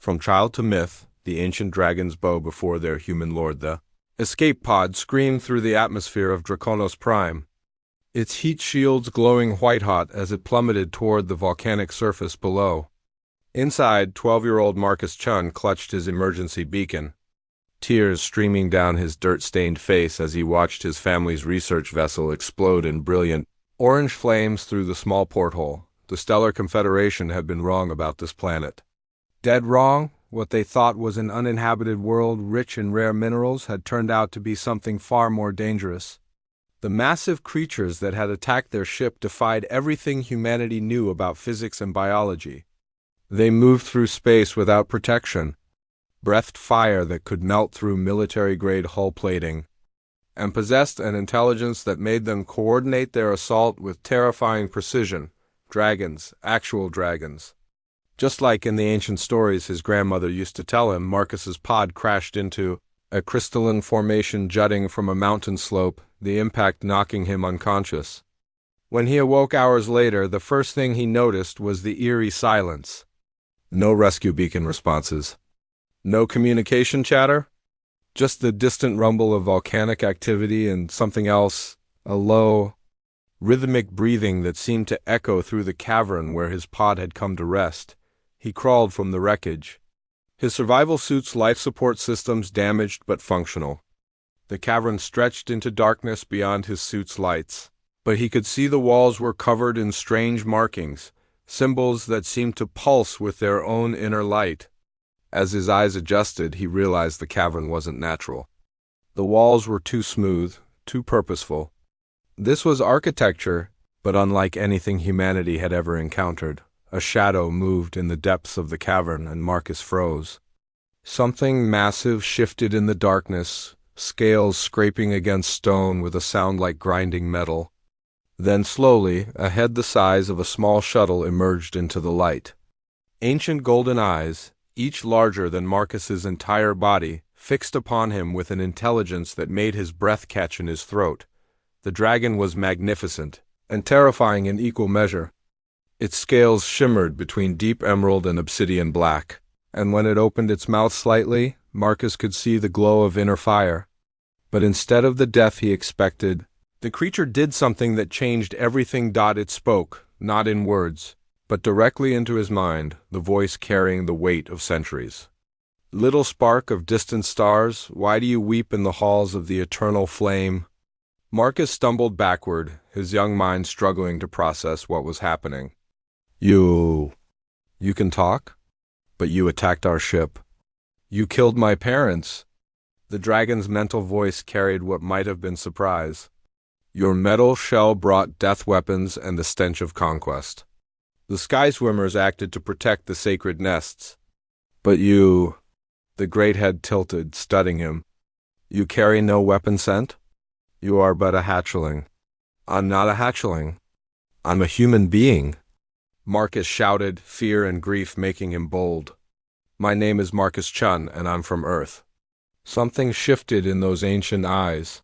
From child to myth, the ancient dragons bow before their human lord. The escape pod screamed through the atmosphere of Draconos Prime, its heat shields glowing white-hot as it plummeted toward the volcanic surface below. Inside, 12-year-old Marcus Chun clutched his emergency beacon, tears streaming down his dirt-stained face as he watched his family's research vessel explode in brilliant orange flames through the small porthole. The Stellar Confederation had been wrong about this planet. Dead wrong. What they thought was an uninhabited world rich in rare minerals had turned out to be something far more dangerous. The massive creatures that had attacked their ship defied everything humanity knew about physics and biology. They moved through space without protection, breathed fire that could melt through military-grade hull plating, and possessed an intelligence that made them coordinate their assault with terrifying precision. Dragons, actual dragons. Just like in the ancient stories his grandmother used to tell him, Marcus's pod crashed into a crystalline formation jutting from a mountain slope, the impact knocking him unconscious. When he awoke hours later, the first thing he noticed was the eerie silence. No rescue beacon responses. No communication chatter. Just the distant rumble of volcanic activity and something else, a low, rhythmic breathing that seemed to echo through the cavern where his pod had come to rest. He crawled from the wreckage, his survival suit's life support systems damaged but functional. The cavern stretched into darkness beyond his suit's lights, but he could see the walls were covered in strange markings, symbols that seemed to pulse with their own inner light. As his eyes adjusted, he realized the cavern wasn't natural. The walls were too smooth, too purposeful. This was architecture, but unlike anything humanity had ever encountered. A shadow moved in the depths of the cavern, and Marcus froze. Something massive shifted in the darkness, scales scraping against stone with a sound like grinding metal. Then slowly, a head the size of a small shuttle emerged into the light. Ancient golden eyes, each larger than Marcus's entire body, fixed upon him with an intelligence that made his breath catch in his throat. The dragon was magnificent, and terrifying in equal measure. Its scales shimmered between deep emerald and obsidian black, and when it opened its mouth slightly, Marcus could see the glow of inner fire. But instead of the death he expected, the creature did something that changed everything. It spoke, not in words, but directly into his mind, the voice carrying the weight of centuries. Little spark of distant stars, why do you weep in the halls of the eternal flame? Marcus stumbled backward, his young mind struggling to process what was happening. You can talk? But you attacked our ship. You killed my parents. The dragon's mental voice carried what might have been surprise. Your metal shell brought death weapons and the stench of conquest. The sky swimmers acted to protect the sacred nests. But you... The great head tilted, studying him. You carry no weapon scent? You are but a hatchling. I'm not a hatchling. I'm a human being. Marcus shouted, fear and grief making him bold. My name is Marcus Chun, and I'm from Earth. Something shifted in those ancient eyes.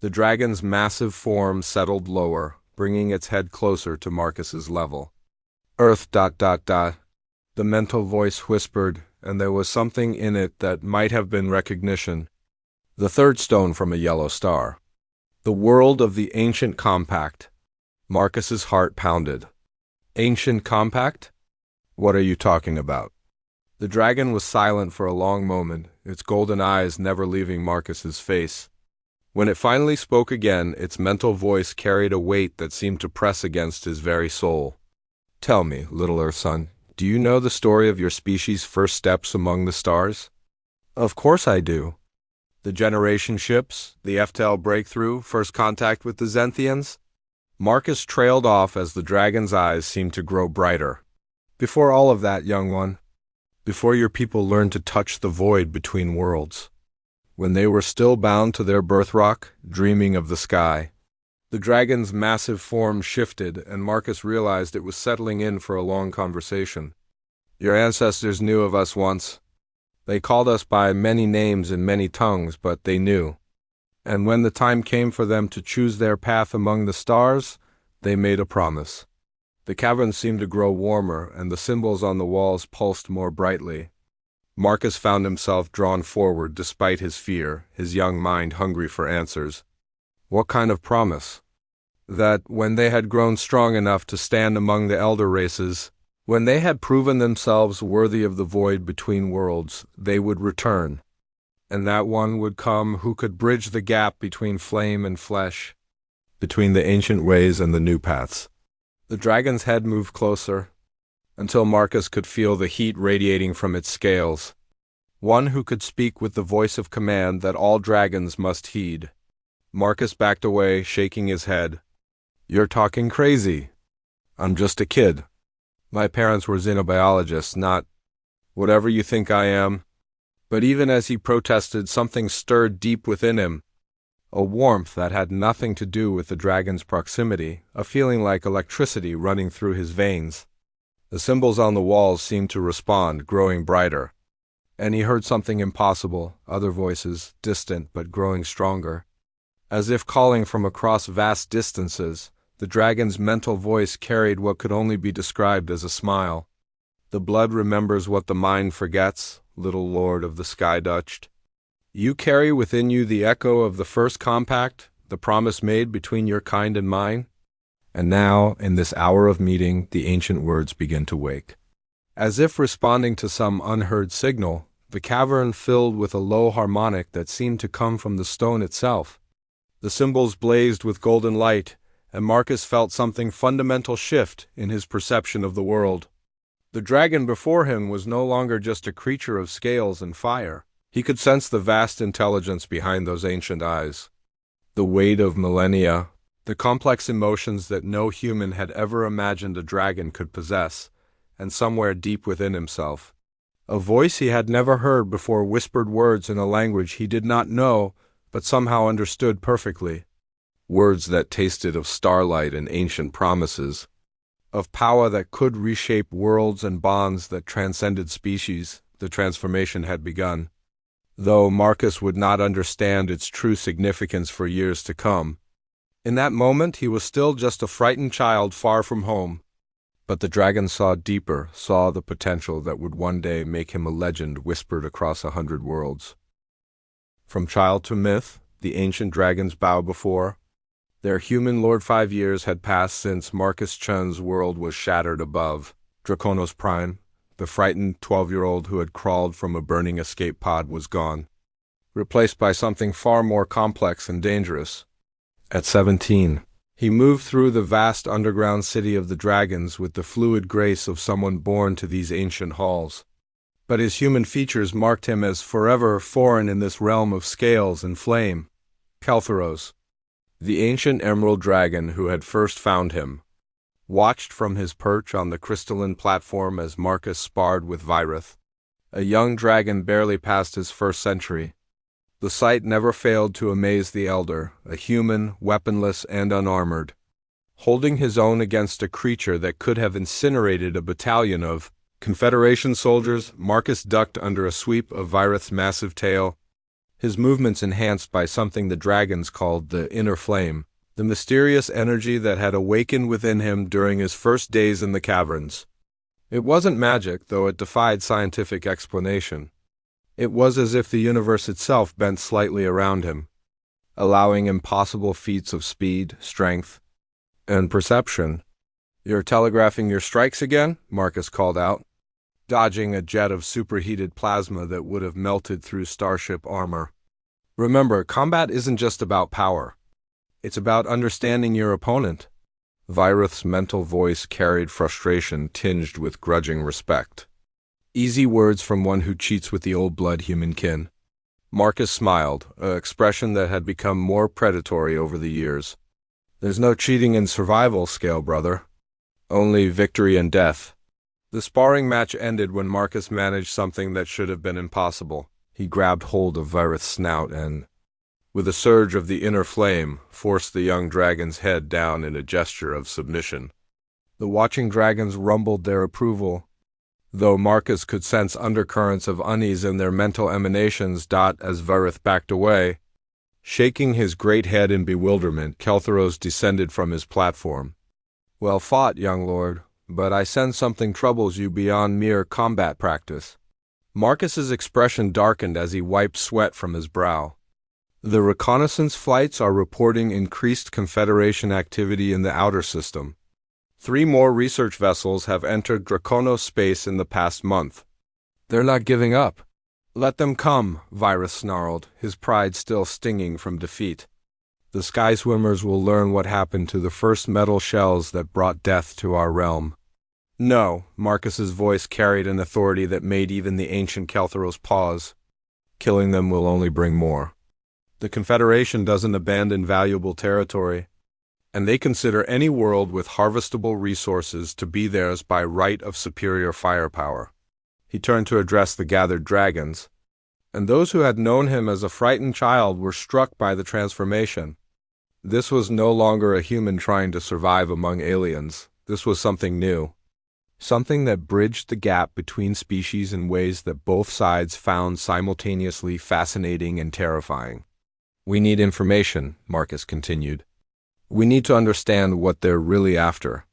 The dragon's massive form settled lower, bringing its head closer to Marcus's level. Earth... The mental voice whispered, and there was something in it that might have been recognition. The third stone from a yellow star. The world of the ancient compact. Marcus's heart pounded. Ancient compact? What are you talking about? The dragon was silent for a long moment, its golden eyes never leaving Marcus's face. When it finally spoke again, its mental voice carried a weight that seemed to press against his very soul. Tell me, little Earth son, do you know the story of your species' first steps among the stars? Of course I do. The generation ships, the FTL breakthrough, first contact with the Zenthians? Marcus trailed off as the dragon's eyes seemed to grow brighter. Before all of that, young one. Before your people learned to touch the void between worlds. When they were still bound to their birth rock, dreaming of the sky. The dragon's massive form shifted, and Marcus realized it was settling in for a long conversation. Your ancestors knew of us once. They called us by many names in many tongues, but they knew. And when the time came for them to choose their path among the stars, they made a promise. The cavern seemed to grow warmer, and the symbols on the walls pulsed more brightly. Marcus found himself drawn forward despite his fear, his young mind hungry for answers. What kind of promise? That when they had grown strong enough to stand among the elder races, when they had proven themselves worthy of the void between worlds, they would return, and that one would come who could bridge the gap between flame and flesh, between the ancient ways and the new paths. The dragon's head moved closer, until Marcus could feel the heat radiating from its scales. One who could speak with the voice of command that all dragons must heed. Marcus backed away, shaking his head. "You're talking crazy. I'm just a kid. My parents were xenobiologists, not whatever you think I am." But even as he protested, something stirred deep within him. A warmth that had nothing to do with the dragon's proximity, a feeling like electricity running through his veins. The symbols on the walls seemed to respond, growing brighter. And he heard something impossible, other voices, distant but growing stronger. As if calling from across vast distances, the dragon's mental voice carried what could only be described as a smile. "The blood remembers what the mind forgets, little lord of the sky dutched. You carry within you the echo of the first compact, the promise made between your kind and mine." And now, in this hour of meeting, the ancient words begin to wake. As if responding to some unheard signal, the cavern filled with a low harmonic that seemed to come from the stone itself. The symbols blazed with golden light, and Marcus felt something fundamental shift in his perception of the world. The dragon before him was no longer just a creature of scales and fire. He could sense the vast intelligence behind those ancient eyes. The weight of millennia, the complex emotions that no human had ever imagined a dragon could possess, and somewhere deep within himself, a voice he had never heard before whispered words in a language he did not know but somehow understood perfectly. Words that tasted of starlight and ancient promises, of power that could reshape worlds and bonds that transcended species. The transformation had begun. Though Marcus would not understand its true significance for years to come. In that moment he was still just a frightened child far from home. But the dragon saw deeper, saw the potential that would one day make him a legend whispered across 100 worlds. From child to myth, the ancient dragons bow before. Their human lord 5 years had passed since Marcus Chun's world was shattered above. Draconos Prime, the frightened 12-year-old who had crawled from a burning escape pod, was gone, replaced by something far more complex and dangerous. At 17, he moved through the vast underground city of the dragons with the fluid grace of someone born to these ancient halls. But his human features marked him as forever foreign in this realm of scales and flame. Kelthuros, the ancient emerald dragon who had first found him, watched from his perch on the crystalline platform as Marcus sparred with Virith, a young dragon barely past his first century. The sight never failed to amaze the elder, a human, weaponless and unarmored. Holding his own against a creature that could have incinerated a battalion of Confederation soldiers, Marcus ducked under a sweep of Virith's massive tail, his movements enhanced by something the dragons called the inner flame, the mysterious energy that had awakened within him during his first days in the caverns. It wasn't magic, though it defied scientific explanation. It was as if the universe itself bent slightly around him, allowing impossible feats of speed, strength, and perception. "You're telegraphing your strikes again?" Marcus called out, dodging a jet of superheated plasma that would have melted through starship armor. "Remember, combat isn't just about power. It's about understanding your opponent." Virith's mental voice carried frustration tinged with grudging respect. Easy words from one who cheats with the old blood humankin. Marcus smiled, an expression that had become more predatory over the years. "There's no cheating in survival, Scale Brother. Only victory and death." The sparring match ended when Marcus managed something that should have been impossible. He grabbed hold of Virith's snout and, with a surge of the inner flame, forced the young dragon's head down in a gesture of submission. The watching dragons rumbled their approval, though Marcus could sense undercurrents of unease in their mental emanations. As Virith backed away, shaking his great head in bewilderment, Kelthuros descended from his platform. "Well fought, young lord, but I sense something troubles you beyond mere combat practice." Marcus's expression darkened as he wiped sweat from his brow. The reconnaissance flights are reporting increased Confederation activity in the outer system. 3 more research vessels have entered Draconos space in the past month. They're not giving up. Let them come, Virus snarled, his pride still stinging from defeat. The Sky Swimmers will learn what happened to the first metal shells that brought death to our realm. No, Marcus's voice carried an authority that made even the ancient Keltheros pause. Killing them will only bring more. The Confederation doesn't abandon valuable territory, and they consider any world with harvestable resources to be theirs by right of superior firepower. He turned to address the gathered dragons, and those who had known him as a frightened child were struck by the transformation. This was no longer a human trying to survive among aliens. This was something new. Something that bridged the gap between species in ways that both sides found simultaneously fascinating and terrifying. We need information, Marcus continued. We need to understand what they're really after,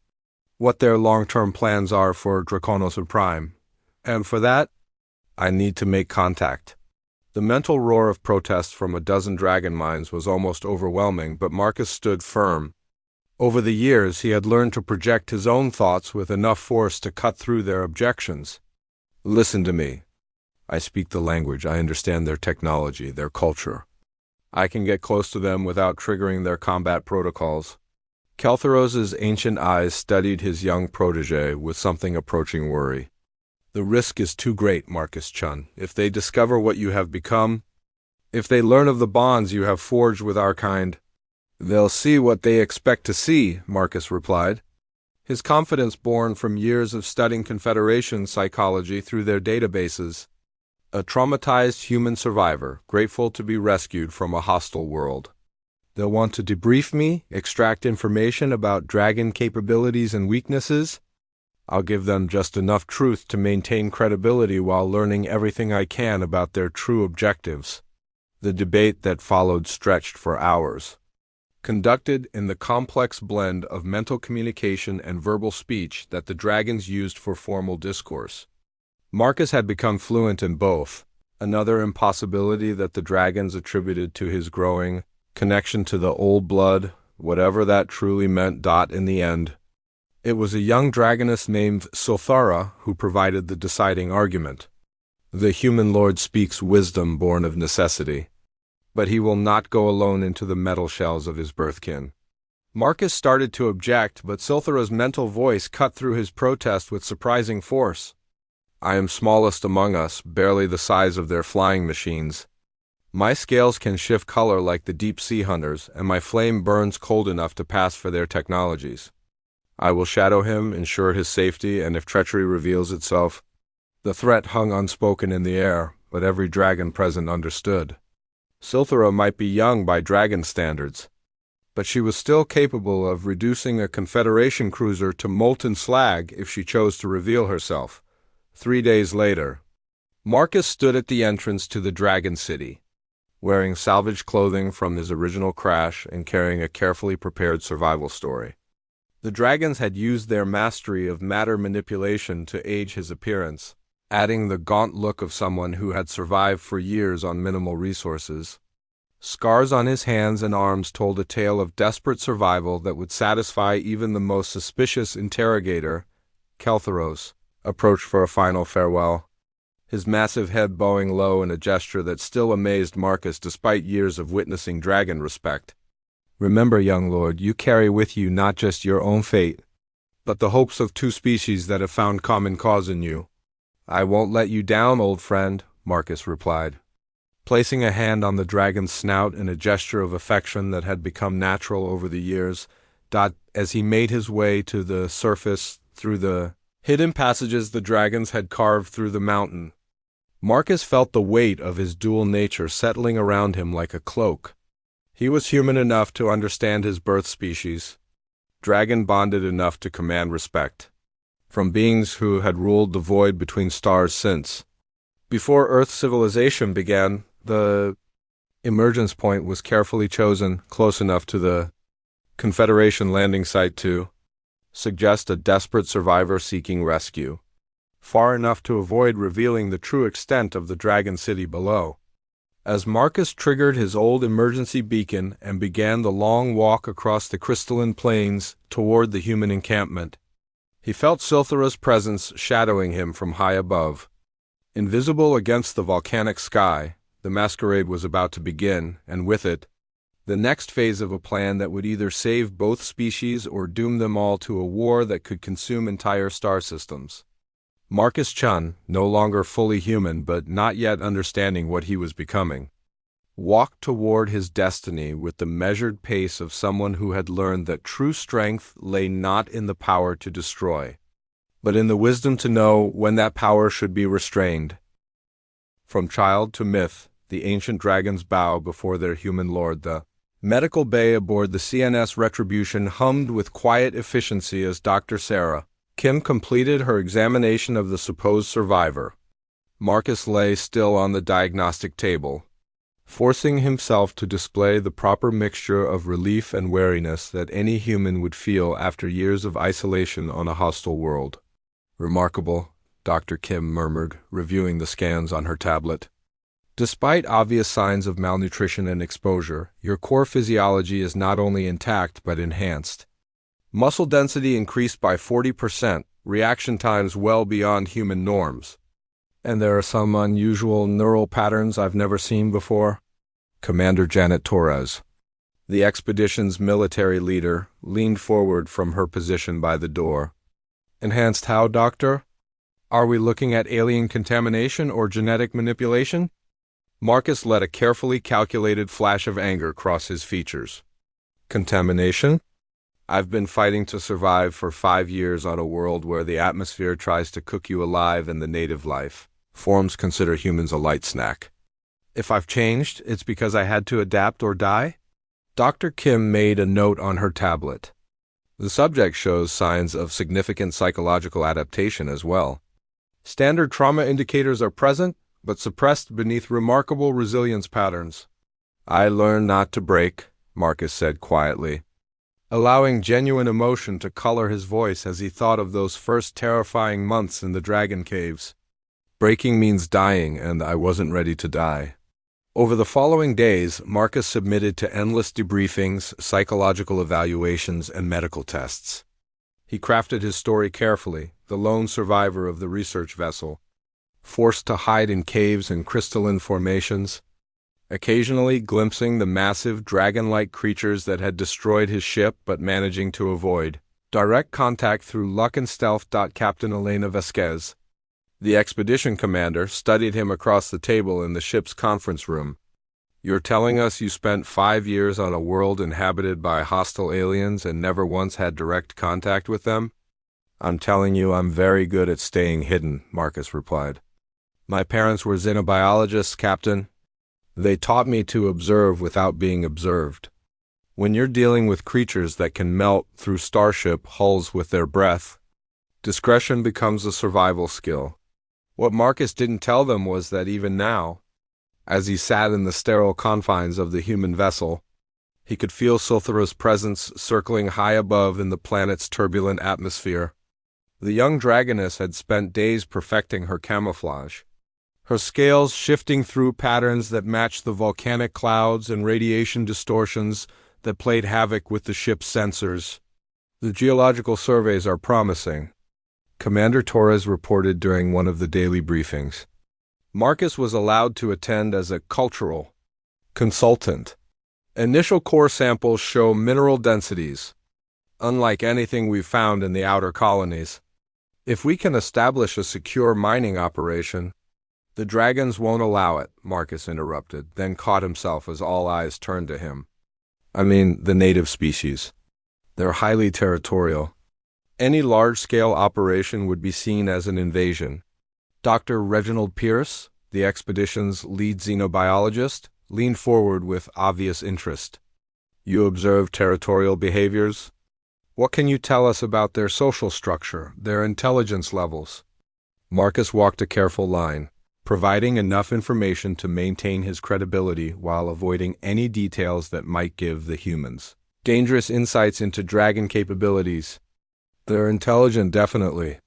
what their long-term plans are for Draconos Prime. And for that, I need to make contact. The mental roar of protest from a dozen dragon minds was almost overwhelming, but Marcus stood firm. Over the years, he had learned to project his own thoughts with enough force to cut through their objections. Listen to me. I speak the language. I understand their technology, their culture. I can get close to them without triggering their combat protocols. Keltheros's ancient eyes studied his young protege with something approaching worry. The risk is too great, Marcus Chun. If they discover what you have become, if they learn of the bonds you have forged with our kind, they'll see what they expect to see, Marcus replied, his confidence born from years of studying Confederation psychology through their databases. A traumatized human survivor, grateful to be rescued from a hostile world. They'll want to debrief me, extract information about dragon capabilities and weaknesses. I'll give them just enough truth to maintain credibility while learning everything I can about their true objectives. The debate that followed stretched for hours. Conducted in the complex blend of mental communication and verbal speech that the dragons used for formal discourse. Marcus had become fluent in both, another impossibility that the dragons attributed to his growing connection to the old blood, whatever that truly meant. In the end, it was a young dragoness named Sulthara who provided the deciding argument. The human lord speaks wisdom born of necessity, but he will not go alone into the metal shells of his birthkin. Marcus started to object, but Sulthara's mental voice cut through his protest with surprising force. I am smallest among us, barely the size of their flying machines. My scales can shift color like the deep-sea hunters, and my flame burns cold enough to pass for their technologies. I will shadow him, ensure his safety, and if treachery reveals itself. The threat hung unspoken in the air, but every dragon present understood. Sulthara might be young by dragon standards, but she was still capable of reducing a Confederation cruiser to molten slag if she chose to reveal herself. 3 days later, Marcus stood at the entrance to the Dragon City, wearing salvaged clothing from his original crash and carrying a carefully prepared survival story. The dragons had used their mastery of matter manipulation to age his appearance, adding the gaunt look of someone who had survived for years on minimal resources. Scars on his hands and arms told a tale of desperate survival that would satisfy even the most suspicious interrogator. Keltheros approached for a final farewell, his massive head bowing low in a gesture that still amazed Marcus despite years of witnessing dragon respect. Remember, young lord, you carry with you not just your own fate, but the hopes of 2 species that have found common cause in you. I won't let you down, old friend, Marcus replied, placing a hand on the dragon's snout in a gesture of affection that had become natural over the years. As he made his way to the surface through the hidden passages the dragons had carved through the mountain, Marcus felt the weight of his dual nature settling around him like a cloak. He was human enough to understand his birth species, dragon-bonded enough to command respect, from beings who had ruled the void between stars since. Before Earth civilization began, the emergence point was carefully chosen, close enough to the Confederation landing site to suggest a desperate survivor seeking rescue. far enough to avoid revealing the true extent of the Dragon City below. As Marcus triggered his old emergency beacon and began the long walk across the crystalline plains toward the human encampment, he felt Silthara's presence shadowing him from high above. Invisible against the volcanic sky, the masquerade was about to begin, and with it, the next phase of a plan that would either save both species or doom them all to a war that could consume entire star systems. Marcus Chun, no longer fully human but not yet understanding what he was becoming, walked toward his destiny with the measured pace of someone who had learned that true strength lay not in the power to destroy, but in the wisdom to know when that power should be restrained. From child to myth, the ancient dragons bow before their human lord. The medical bay aboard the CNS Retribution hummed with quiet efficiency as Dr. Sarah Kim completed her examination of the supposed survivor. Marcus lay still on the diagnostic table, forcing himself to display the proper mixture of relief and wariness that any human would feel after years of isolation on a hostile world. "Remarkable," Dr. Kim murmured, reviewing the scans on her tablet. "Despite obvious signs of malnutrition and exposure, your core physiology is not only intact but enhanced. Muscle density increased by 40%, reaction times well beyond human norms. And there are some unusual neural patterns I've never seen before." Commander Janet Torres, the expedition's military leader, leaned forward from her position by the door. "Enhanced how, Doctor? Are we looking at alien contamination or genetic manipulation?" Marcus let a carefully calculated flash of anger cross his features. "Contamination? I've been fighting to survive for 5 years on a world where the atmosphere tries to cook you alive and the native life forms consider humans a light snack. If I've changed, it's because I had to adapt or die?" Dr. Kim made a note on her tablet. "The subject shows signs of significant psychological adaptation as well. Standard trauma indicators are present, but suppressed beneath remarkable resilience patterns." "I learned not to break," Marcus said quietly, allowing genuine emotion to color his voice as he thought of those first terrifying months in the Dragon Caves. "Breaking means dying, and I wasn't ready to die." Over the following days, Marcus submitted to endless debriefings, psychological evaluations, and medical tests. He crafted his story carefully, the lone survivor of the research vessel, forced to hide in caves and crystalline formations, occasionally glimpsing the massive dragon-like creatures that had destroyed his ship but managing to avoid direct contact through luck and stealth. Captain Elena Vasquez, the expedition commander, studied him across the table in the ship's conference room. "You're telling us you spent 5 years on a world inhabited by hostile aliens and never once had direct contact with them?" "I'm telling you I'm very good at staying hidden," Marcus replied. "My parents were xenobiologists, Captain. They taught me to observe without being observed. When you're dealing with creatures that can melt through starship hulls with their breath, discretion becomes a survival skill." What Marcus didn't tell them was that even now, as he sat in the sterile confines of the human vessel, he could feel Silthara's presence circling high above in the planet's turbulent atmosphere. The young dragoness had spent days perfecting her camouflage, her scales shifting through patterns that matched the volcanic clouds and radiation distortions that played havoc with the ship's sensors. "The geological surveys are promising," Commander Torres reported during one of the daily briefings. Marcus was allowed to attend as a cultural consultant. "Initial core samples show mineral densities, unlike anything we've found in the outer colonies. If we can establish a secure mining operation—" "The dragons won't allow it," Marcus interrupted, then caught himself as all eyes turned to him. "I mean, the native species. They're highly territorial. Any large-scale operation would be seen as an invasion." Dr. Reginald Pierce, the expedition's lead xenobiologist, leaned forward with obvious interest. "You observe territorial behaviors? What can you tell us about their social structure, their intelligence levels?" Marcus walked a careful line, providing enough information to maintain his credibility while avoiding any details that might give the humans dangerous insights into dragon capabilities. "They're intelligent, definitely.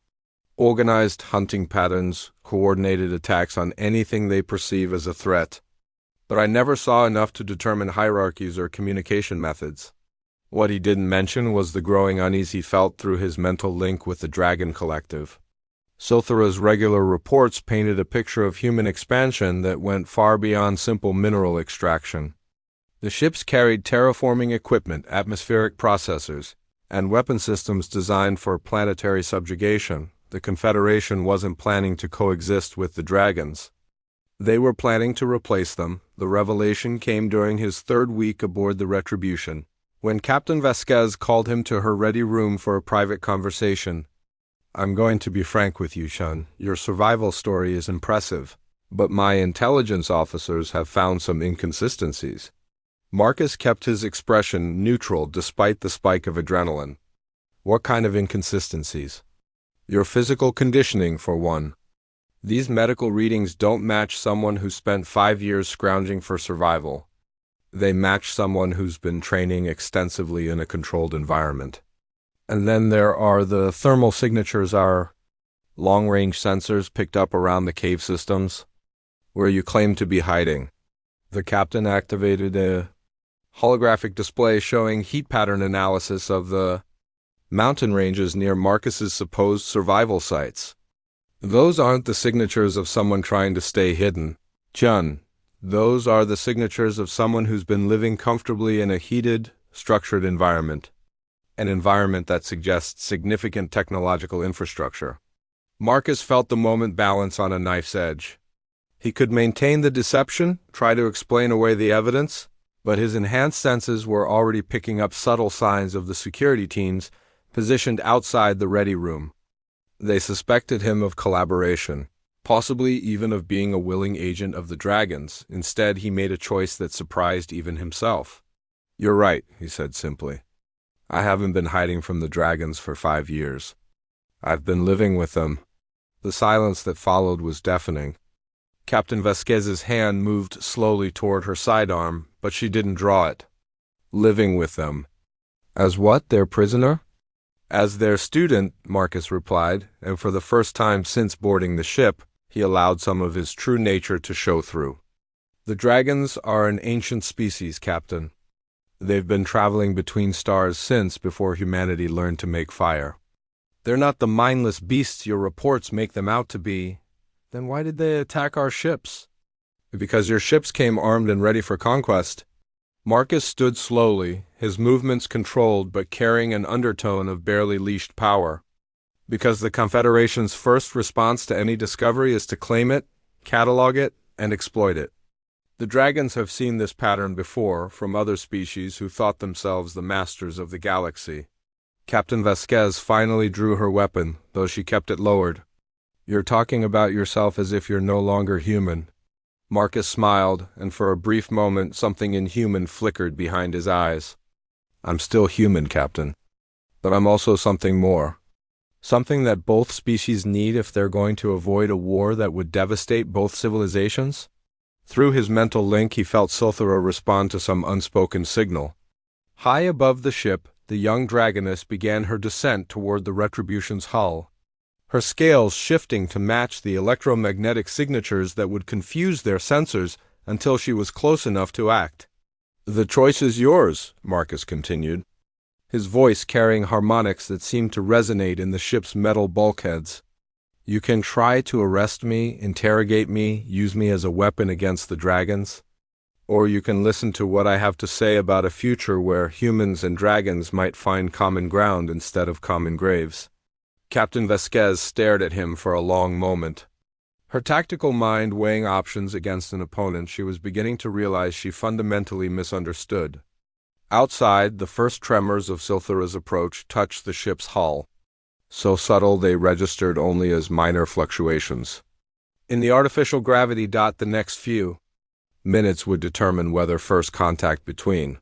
Organized hunting patterns, coordinated attacks on anything they perceive as a threat. But I never saw enough to determine hierarchies or communication methods. What he didn't mention was the growing unease he felt through his mental link with the Dragon Collective. Sothera's regular reports painted a picture of human expansion that went far beyond simple mineral extraction. The ships carried terraforming equipment, atmospheric processors, and weapon systems designed for planetary subjugation. The Confederation wasn't planning to coexist with the Dragons. They were planning to replace them. The revelation came during his third week aboard the Retribution, when Captain Vasquez called him to her ready room for a private conversation. "I'm going to be frank with you, Shun. Your survival story is impressive, but my intelligence officers have found some inconsistencies." Marcus kept his expression neutral despite the spike of adrenaline. "What kind of inconsistencies?" "Your physical conditioning, for one. These medical readings don't match someone who spent 5 years scrounging for survival. They match someone who's been training extensively in a controlled environment. And then there are the thermal signatures, our long-range sensors picked up around the cave systems, where you claim to be hiding." The captain activated a holographic display showing heat pattern analysis of the mountain ranges near Marcus's supposed survival sites. "Those aren't the signatures of someone trying to stay hidden, Chun. Those are the signatures of someone who's been living comfortably in a heated, structured environment. An environment that suggests significant technological infrastructure." Marcus felt the moment balance on a knife's edge. He could maintain the deception, try to explain away the evidence, but his enhanced senses were already picking up subtle signs of the security teams positioned outside the ready room. They suspected him of collaboration, possibly even of being a willing agent of the Dragons. Instead, he made a choice that surprised even himself. "You're right," he said simply. "I haven't been hiding from the Dragons for 5 years. I've been living with them." The silence that followed was deafening. Captain Vasquez's hand moved slowly toward her sidearm, but she didn't draw it. "Living with them. As what, their prisoner?" "As their student," Marcus replied, and for the first time since boarding the ship, he allowed some of his true nature to show through. "The Dragons are an ancient species, Captain. They've been traveling between stars since before humanity learned to make fire. They're not the mindless beasts your reports make them out to be." "Then why did they attack our ships?" "Because your ships came armed and ready for conquest." Marcus stood slowly, his movements controlled but carrying an undertone of barely leashed power. "Because the Confederation's first response to any discovery is to claim it, catalog it, and exploit it. The Dragons have seen this pattern before from other species who thought themselves the masters of the galaxy." Captain Vasquez finally drew her weapon, though she kept it lowered. "You're talking about yourself as if you're no longer human." Marcus smiled, and for a brief moment something inhuman flickered behind his eyes. "I'm still human, Captain. But I'm also something more. Something that both species need if they're going to avoid a war that would devastate both civilizations." Through his mental link, he felt Sothera respond to some unspoken signal. High above the ship, the young dragoness began her descent toward the Retribution's hull, her scales shifting to match the electromagnetic signatures that would confuse their sensors until she was close enough to act. "The choice is yours," Marcus continued, his voice carrying harmonics that seemed to resonate in the ship's metal bulkheads. "You can try to arrest me, interrogate me, use me as a weapon against the Dragons, or you can listen to what I have to say about a future where humans and dragons might find common ground instead of common graves." Captain Vasquez stared at him for a long moment. Her tactical mind weighing options against an opponent she was beginning to realize she fundamentally misunderstood. Outside, the first tremors of Sothera's approach touched the ship's hull, so subtle they registered only as minor fluctuations. In the artificial gravity the next few minutes would determine whether first contact between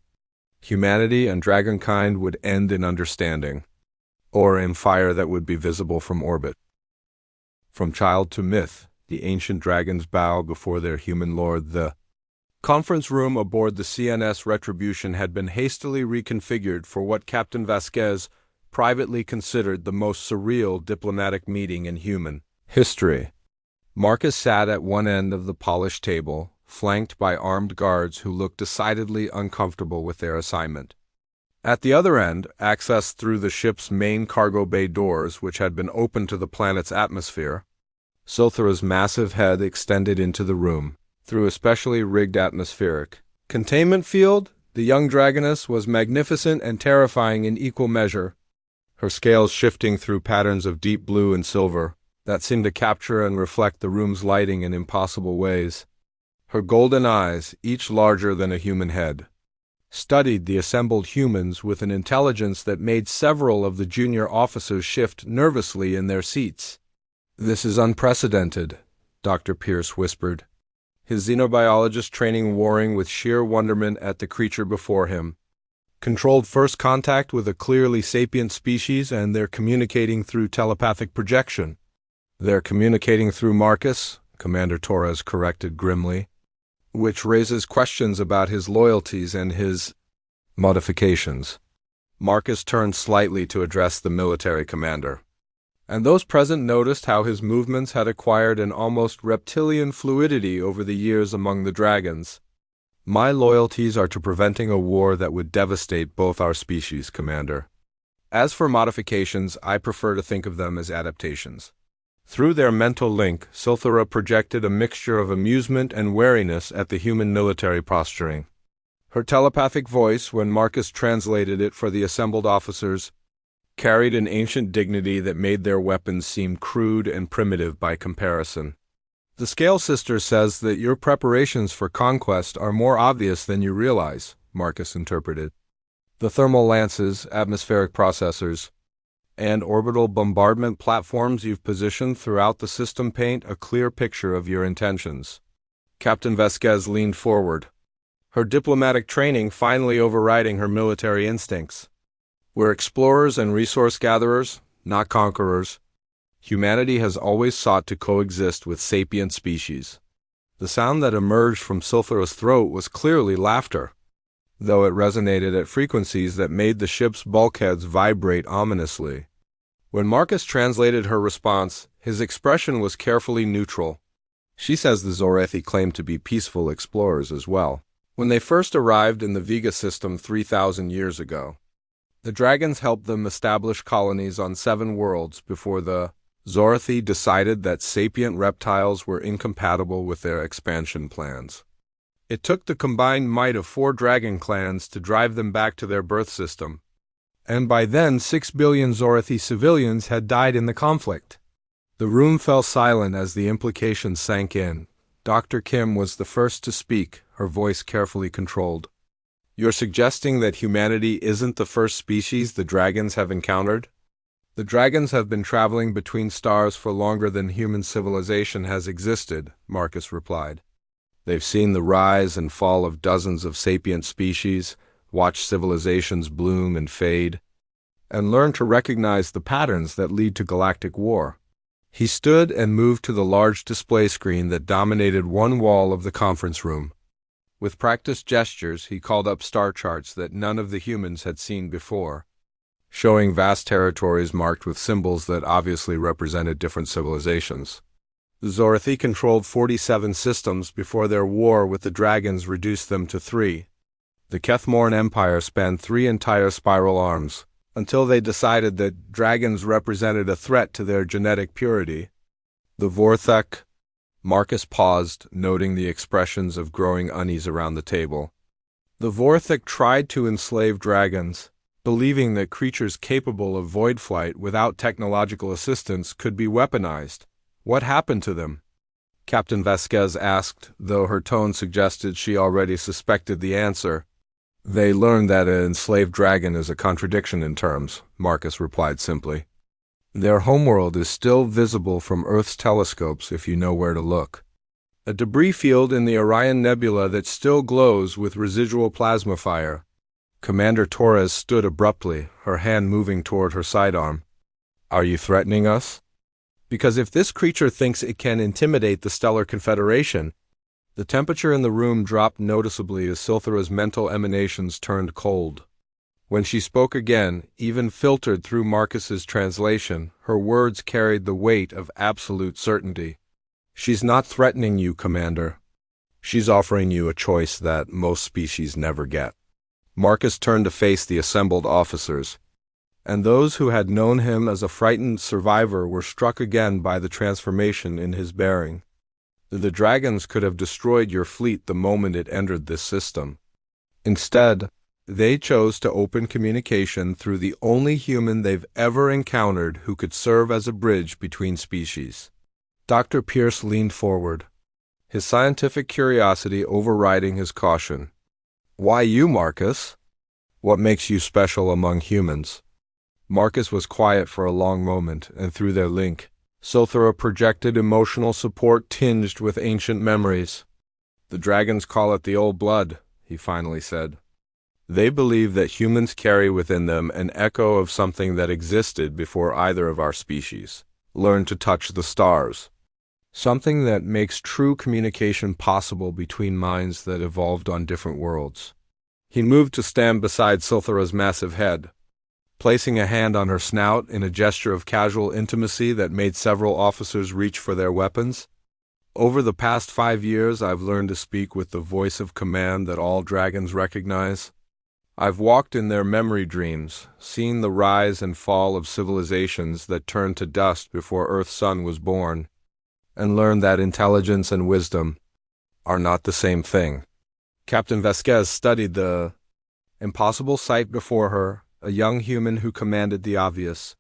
humanity and dragonkind would end in understanding, or in fire that would be visible from orbit. From child to myth, the ancient dragons bow before their human lord. The conference room aboard the CNS Retribution had been hastily reconfigured for what Captain Vasquez privately considered the most surreal diplomatic meeting in human history. Marcus sat at one end of the polished table, flanked by armed guards who looked decidedly uncomfortable with their assignment. At the other end, access through the ship's main cargo bay doors, which had been opened to the planet's atmosphere, Sulthera's massive head extended into the room. Through a specially rigged atmospheric containment field, the young dragoness was magnificent and terrifying in equal measure, her scales shifting through patterns of deep blue and silver that seemed to capture and reflect the room's lighting in impossible ways. Her golden eyes, each larger than a human head, studied the assembled humans with an intelligence that made several of the junior officers shift nervously in their seats. "This is unprecedented," Dr. Pierce whispered, his xenobiologist training warring with sheer wonderment at the creature before him. Controlled first contact with a clearly sapient species, and they're communicating through telepathic projection. "They're communicating through Marcus," Commander Torres corrected grimly, "which raises questions about his loyalties and his modifications." Marcus turned slightly to address the military commander, and those present noticed how his movements had acquired an almost reptilian fluidity over the years among the dragons. "My loyalties are to preventing a war that would devastate both our species, Commander. As for modifications, I prefer to think of them as adaptations." Through their mental link, Sulthera projected a mixture of amusement and wariness at the human military posturing. Her telepathic voice, when Marcus translated it for the assembled officers, carried an ancient dignity that made their weapons seem crude and primitive by comparison. "The Scale Sister says that your preparations for conquest are more obvious than you realize," Marcus interpreted. "The thermal lances, atmospheric processors, and orbital bombardment platforms you've positioned throughout the system paint a clear picture of your intentions." Captain Vasquez leaned forward, her diplomatic training finally overriding her military instincts. "We're explorers and resource gatherers, not conquerors. Humanity has always sought to coexist with sapient species." The sound that emerged from Sulthera's throat was clearly laughter, though it resonated at frequencies that made the ship's bulkheads vibrate ominously. When Marcus translated her response, his expression was carefully neutral. "She says the Zorethi claim to be peaceful explorers as well. When they first arrived in the Vega system 3,000 years ago, the dragons helped them establish colonies on 7 worlds before the Zorethi decided that sapient reptiles were incompatible with their expansion plans. It took the combined might of 4 dragon clans to drive them back to their birth system, and by then 6 billion Zorethi civilians had died in the conflict." The room fell silent as the implications sank in. Dr. Kim was the first to speak, her voice carefully controlled. "You're suggesting that humanity isn't the first species the dragons have encountered?" "The dragons have been traveling between stars for longer than human civilization has existed," Marcus replied. "They've seen the rise and fall of dozens of sapient species, watched civilizations bloom and fade, and learned to recognize the patterns that lead to galactic war." He stood and moved to the large display screen that dominated one wall of the conference room. With practiced gestures, he called up star charts that none of the humans had seen before, showing vast territories marked with symbols that obviously represented different civilizations. The Zorethi controlled 47 systems before their war with the dragons reduced them to 3. The Kethmorn Empire spanned 3 entire spiral arms, until they decided that dragons represented a threat to their genetic purity. The Vorthek. Marcus paused, noting the expressions of growing unease around the table. The Vorthek tried to enslave dragons, believing that creatures capable of void flight without technological assistance could be weaponized. "What happened to them?" Captain Vasquez asked, though her tone suggested she already suspected the answer. "They learned that an enslaved dragon is a contradiction in terms," Marcus replied simply. "Their homeworld is still visible from Earth's telescopes if you know where to look. A debris field in the Orion Nebula that still glows with residual plasma fire." Commander Torres stood abruptly, her hand moving toward her sidearm. "Are you threatening us? Because if this creature thinks it can intimidate the Stellar Confederation—" The temperature in the room dropped noticeably as Sulthera's mental emanations turned cold. When she spoke again, even filtered through Marcus's translation, her words carried the weight of absolute certainty. "She's not threatening you, Commander. She's offering you a choice that most species never get." Marcus turned to face the assembled officers, and those who had known him as a frightened survivor were struck again by the transformation in his bearing. "The dragons could have destroyed your fleet the moment it entered this system. Instead, they chose to open communication through the only human they've ever encountered who could serve as a bridge between species." Dr. Pierce leaned forward, his scientific curiosity overriding his caution. "Why you, Marcus? What makes you special among humans?" Marcus was quiet for a long moment, and through their link, Sothera projected emotional support tinged with ancient memories. "The dragons call it the old blood," he finally said. "They believe that humans carry within them an echo of something that existed before either of our species learned to touch the stars. Something that makes true communication possible between minds that evolved on different worlds." He moved to stand beside Sothera's massive head, placing a hand on her snout in a gesture of casual intimacy that made several officers reach for their weapons. "Over the past 5 years, I've learned to speak with the voice of command that all dragons recognize. I've walked in their memory dreams, seen the rise and fall of civilizations that turned to dust before Earth's sun was born, and learned that intelligence and wisdom are not the same thing." Captain Vasquez studied the impossible sight before her, a young human who commanded the obvious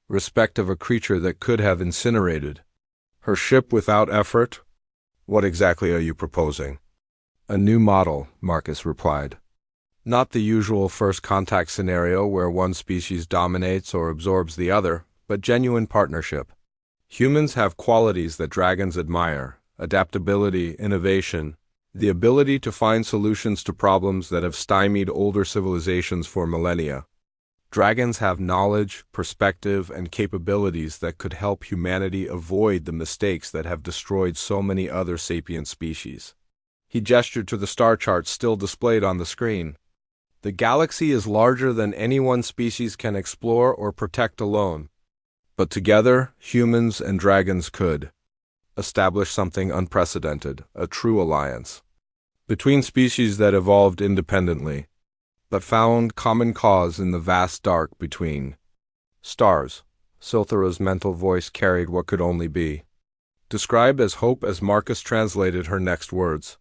respect of a creature that could have incinerated her ship without effort. "What exactly are you proposing?" "A new model," Marcus replied. "Not the usual first contact scenario where one species dominates or absorbs the other, but genuine partnership. Humans have qualities that dragons admire: adaptability, innovation, the ability to find solutions to problems that have stymied older civilizations for millennia. Dragons have knowledge, perspective, and capabilities that could help humanity avoid the mistakes that have destroyed so many other sapient species." He gestured to the star charts still displayed on the screen. "The galaxy is larger than any one species can explore or protect alone. But together, humans and dragons could establish something unprecedented, a true alliance between species that evolved independently, but found common cause in the vast dark between stars." Sothera's mental voice carried what could only be described as hope as Marcus translated her next words.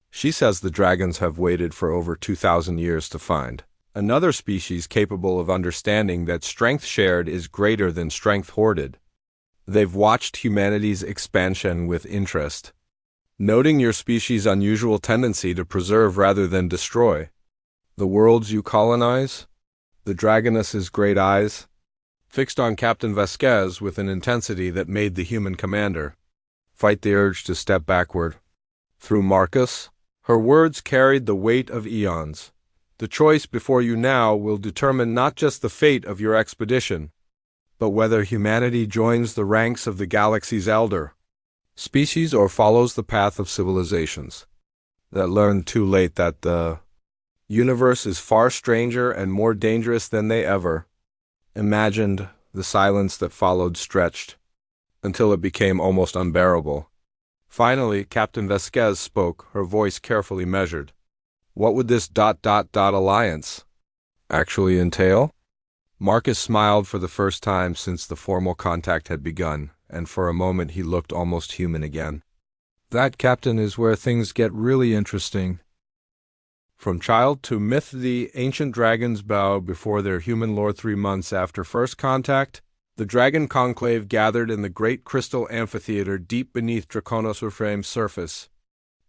"She says the dragons have waited for over 2,000 years to find another species capable of understanding that strength shared is greater than strength hoarded. They've watched humanity's expansion with interest, noting your species' unusual tendency to preserve rather than destroy. The worlds you colonize?" The dragoness's great eyes fixed on Captain Vasquez with an intensity that made the human commander fight the urge to step backward. Through Marcus, her words carried the weight of eons. "The choice before you now will determine not just the fate of your expedition, but whether humanity joins the ranks of the galaxy's elder species or follows the path of civilizations that learned too late that the universe is far stranger and more dangerous than they ever imagined." The silence that followed stretched until it became almost unbearable. Finally, Captain Vasquez spoke, her voice carefully measured. "What would this alliance actually entail?" Marcus smiled for the first time since the formal contact had begun, and for a moment he looked almost human again. "That, Captain, is where things get really interesting. From child to myth, the ancient dragons bow before their human lord 3 months after first contact. The dragon conclave gathered in the great crystal amphitheater deep beneath Draconos Ephraim's surface.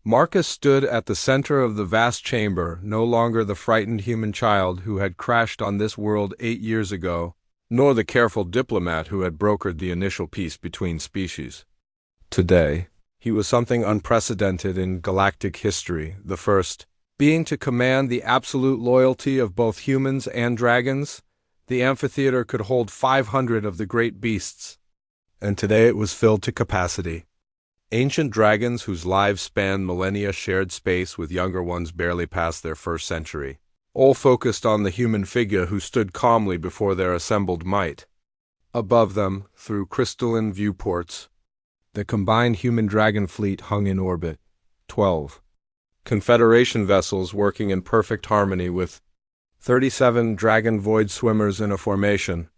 Marcus stood at the center of the vast chamber, no longer the frightened human child who had crashed on this world 8 years ago, nor the careful diplomat who had brokered the initial peace between species. Today, he was something unprecedented in galactic history, the first being to command the absolute loyalty of both humans and dragons. The amphitheater could hold 500 of the great beasts, and today it was filled to capacity. Ancient dragons whose lives spanned millennia shared space with younger ones barely past their first century. all focused on the human figure who stood calmly before their assembled might. Above them, through crystalline viewports, the combined human-dragon fleet hung in orbit. 12 Confederation vessels working in perfect harmony with 37 dragon void swimmers in a formation.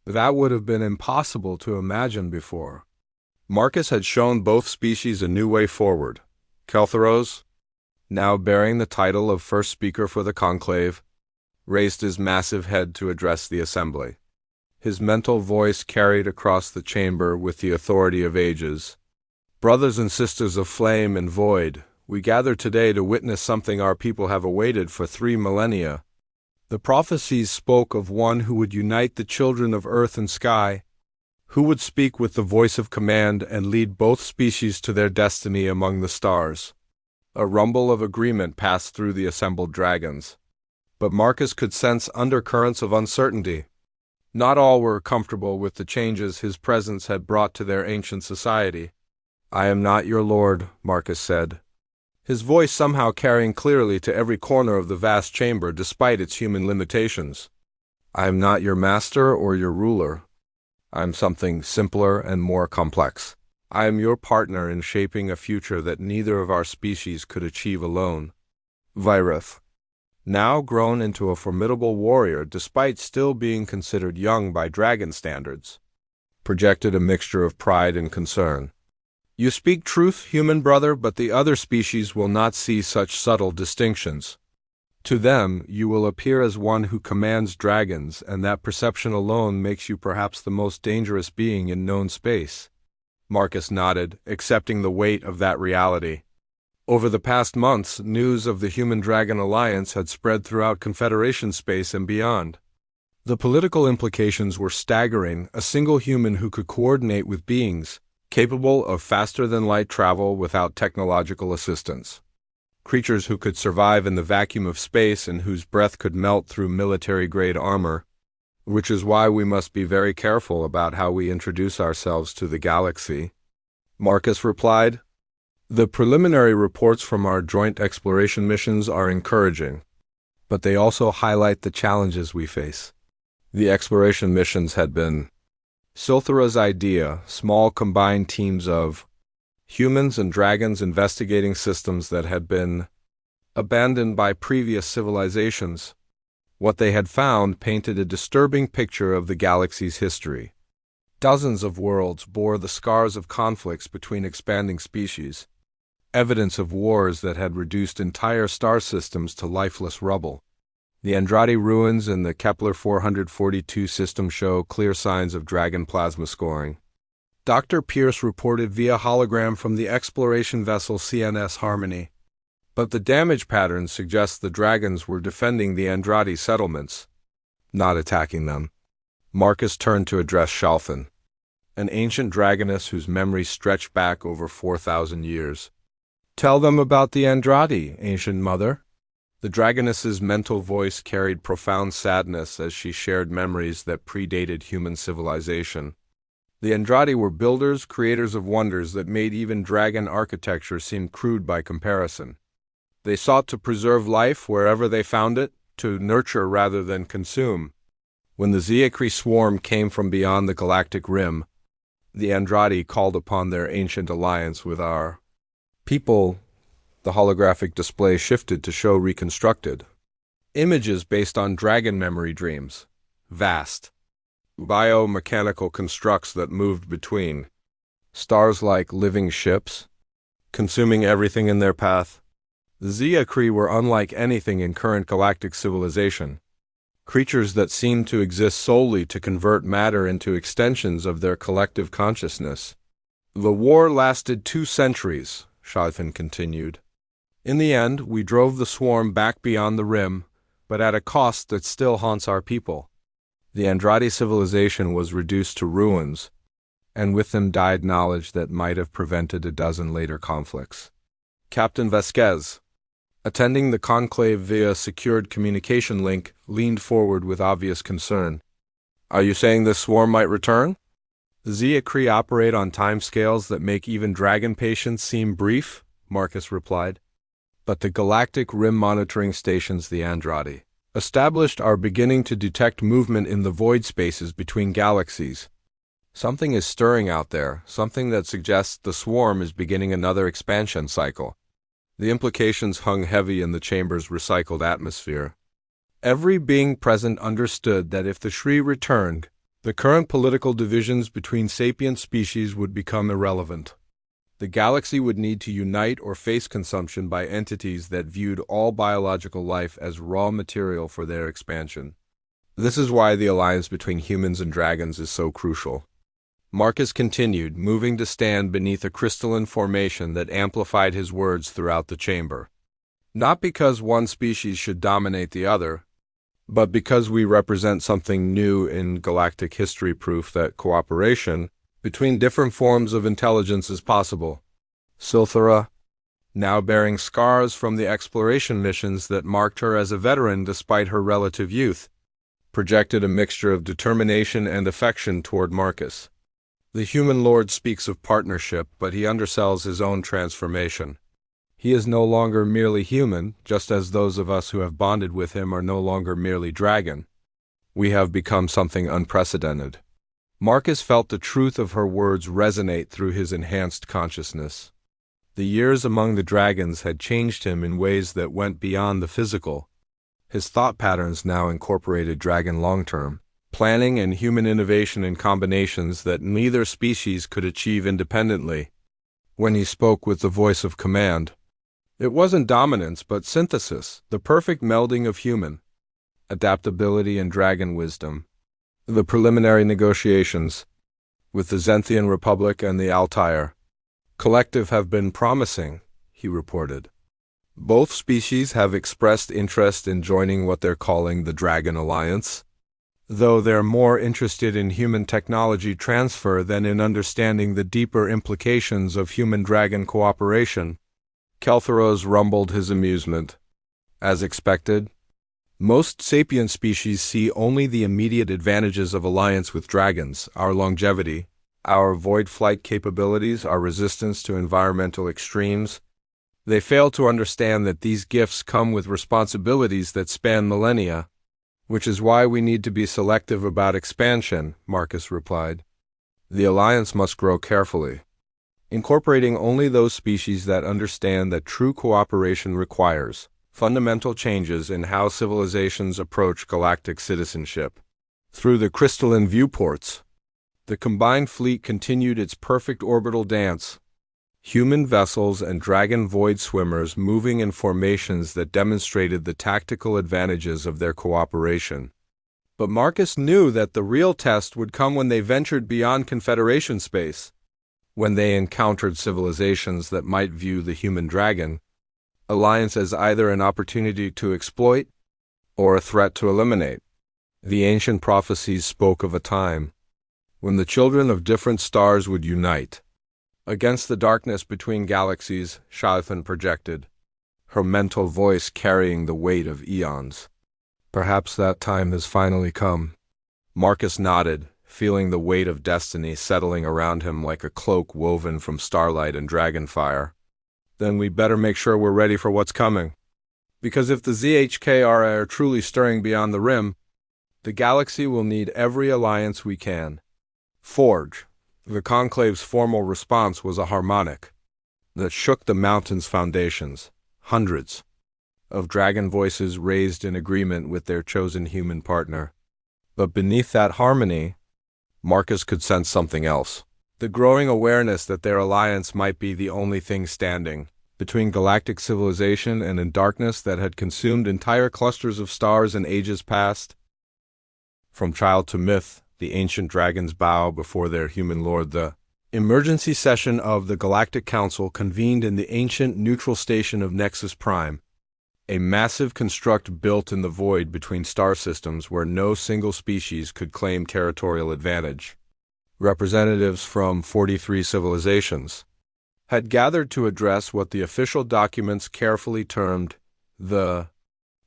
That would have been impossible to imagine before. Marcus had shown both species a new way forward. Keltheros, now bearing the title of first speaker for the conclave, raised his massive head to address the assembly. His mental voice carried across the chamber with the authority of ages. Brothers and sisters of flame and void, we gather today to witness something our people have awaited for 3 millennia. The prophecies spoke of one who would unite the children of earth and sky, who would speak with the voice of command and lead both species to their destiny among the stars. A rumble of agreement passed through the assembled dragons. But Marcus could sense undercurrents of uncertainty. Not all were comfortable with the changes his presence had brought to their ancient society. "I am not your lord," Marcus said, his voice somehow carrying clearly to every corner of the vast chamber despite its human limitations. "I am not your master or your ruler. I am something simpler and more complex. I am your partner in shaping a future that neither of our species could achieve alone." Virith, now grown into a formidable warrior despite still being considered young by dragon standards, projected a mixture of pride and concern. "You speak truth, human brother, but the other species will not see such subtle distinctions. To them, you will appear as one who commands dragons, and that perception alone makes you perhaps the most dangerous being in known space." Marcus nodded, accepting the weight of that reality. Over the past months, news of the Human-Dragon Alliance had spread throughout Confederation space and beyond. The political implications were staggering. A single human who could coordinate with beings capable of faster-than-light travel without technological assistance. Creatures who could survive in the vacuum of space and whose breath could melt through military-grade armor, which is why we must be very careful about how we introduce ourselves to the galaxy. Marcus replied, "The preliminary reports from our joint exploration missions are encouraging, but they also highlight the challenges we face." The exploration missions had been Silthera's idea, small combined teams of humans and dragons investigating systems that had been abandoned by previous civilizations. What they had found painted a disturbing picture of the galaxy's history. Dozens of worlds bore the scars of conflicts between expanding species, evidence of wars that had reduced entire star systems to lifeless rubble. The Andrade ruins and the Kepler 442 system show clear signs of dragon plasma scoring. Dr. Pierce reported via hologram from the exploration vessel CNS Harmony. But the damage patterns suggest the dragons were defending the Andrade settlements, not attacking them. Marcus turned to address Shalfin, an ancient dragoness whose memory stretched back over 4,000 years. "Tell them about the Andrade, ancient mother." The dragoness's mental voice carried profound sadness as she shared memories that predated human civilization. The Andrade were builders, creators of wonders that made even dragon architecture seem crude by comparison. They sought to preserve life wherever they found it, to nurture rather than consume. When the Ziakri swarm came from beyond the galactic rim, the Andrade called upon their ancient alliance with our people. The holographic display shifted to show reconstructed images based on dragon memory dreams. Vast, biomechanical constructs that moved between stars like living ships, consuming everything in their path. The Ziakri were unlike anything in current galactic civilization, creatures that seemed to exist solely to convert matter into extensions of their collective consciousness. "The war lasted 2 centuries, Shalfin continued. "In the end, we drove the swarm back beyond the rim, but at a cost that still haunts our people. The Andrade civilization was reduced to ruins, and with them died knowledge that might have prevented a dozen later conflicts." Captain Vasquez, attending the conclave via secured communication link, leaned forward with obvious concern. "Are you saying this swarm might return?" "The Ziakri operate on timescales that make even dragon patience seem brief," Marcus replied. "But the galactic rim monitoring stations the Andrade. established are beginning to detect movement in the void spaces between galaxies. Something is stirring out there, something that suggests the swarm is beginning another expansion cycle. The implications hung heavy in the chamber's recycled atmosphere. Every being present understood that if the Shri returned, the current political divisions between sapient species would become irrelevant. The galaxy would need to unite or face consumption by entities that viewed all biological life as raw material for their expansion. This is why the alliance between humans and dragons is so crucial. Marcus continued, moving to stand beneath a crystalline formation that amplified his words throughout the chamber. Not because one species should dominate the other, but because we represent something new in galactic history, proof that cooperation between different forms of intelligence is possible. Silthera, now bearing scars from the exploration missions that marked her as a veteran despite her relative youth, projected a mixture of determination and affection toward Marcus. The human lord speaks of partnership, but he undersells his own transformation. He is no longer merely human, just as those of us who have bonded with him are no longer merely dragon. We have become something unprecedented. Marcus felt the truth of her words resonate through his enhanced consciousness. The years among the dragons had changed him in ways that went beyond the physical. His thought patterns now incorporated dragon long-term planning and human innovation in combinations that neither species could achieve independently. When he spoke with the voice of command, it wasn't dominance but synthesis, the perfect melding of human adaptability and dragon wisdom. The preliminary negotiations with the Zenthian Republic and the Altair Collective have been promising, he reported. Both species have expressed interest in joining what they're calling the Dragon Alliance, though they're more interested in human technology transfer than in understanding the deeper implications of human-dragon cooperation. Keltheros rumbled his amusement. As expected, most sapient species see only the immediate advantages of alliance with dragons, our longevity, our void flight capabilities, our resistance to environmental extremes. They fail to understand that these gifts come with responsibilities that span millennia, which is why we need to be selective about expansion, Marcus replied. The alliance must grow carefully, incorporating only those species that understand that true cooperation requires fundamental changes in how civilizations approach galactic citizenship. Through the crystalline viewports, the combined fleet continued its perfect orbital dance, human vessels and dragon void swimmers moving in formations that demonstrated the tactical advantages of their cooperation. But Marcus knew that the real test would come when they ventured beyond Confederation space, when they encountered civilizations that might view the human dragon alliance as either an opportunity to exploit or a threat to eliminate. The ancient prophecies spoke of a time when the children of different stars would unite against the darkness between galaxies, Sci-Fi projected, her mental voice carrying the weight of eons. Perhaps that time has finally come. Marcus nodded, feeling the weight of destiny settling around him like a cloak woven from starlight and dragonfire. Then we better make sure we're ready for what's coming. Because if the ZHKR are truly stirring beyond the rim, the galaxy will need every alliance we can forge. The Conclave's formal response was a harmonic that shook the mountain's foundations. Hundreds of dragon voices raised in agreement with their chosen human partner. But beneath that harmony, Marcus could sense something else. The growing awareness that their alliance might be the only thing standing between galactic civilization and a darkness that had consumed entire clusters of stars in ages past. From child to myth, the ancient dragons bow before their human lord. The emergency session of the Galactic Council convened in the ancient neutral station of Nexus Prime, a massive construct built in the void between star systems where no single species could claim territorial advantage. Representatives from 43 civilizations had gathered to address what the official documents carefully termed the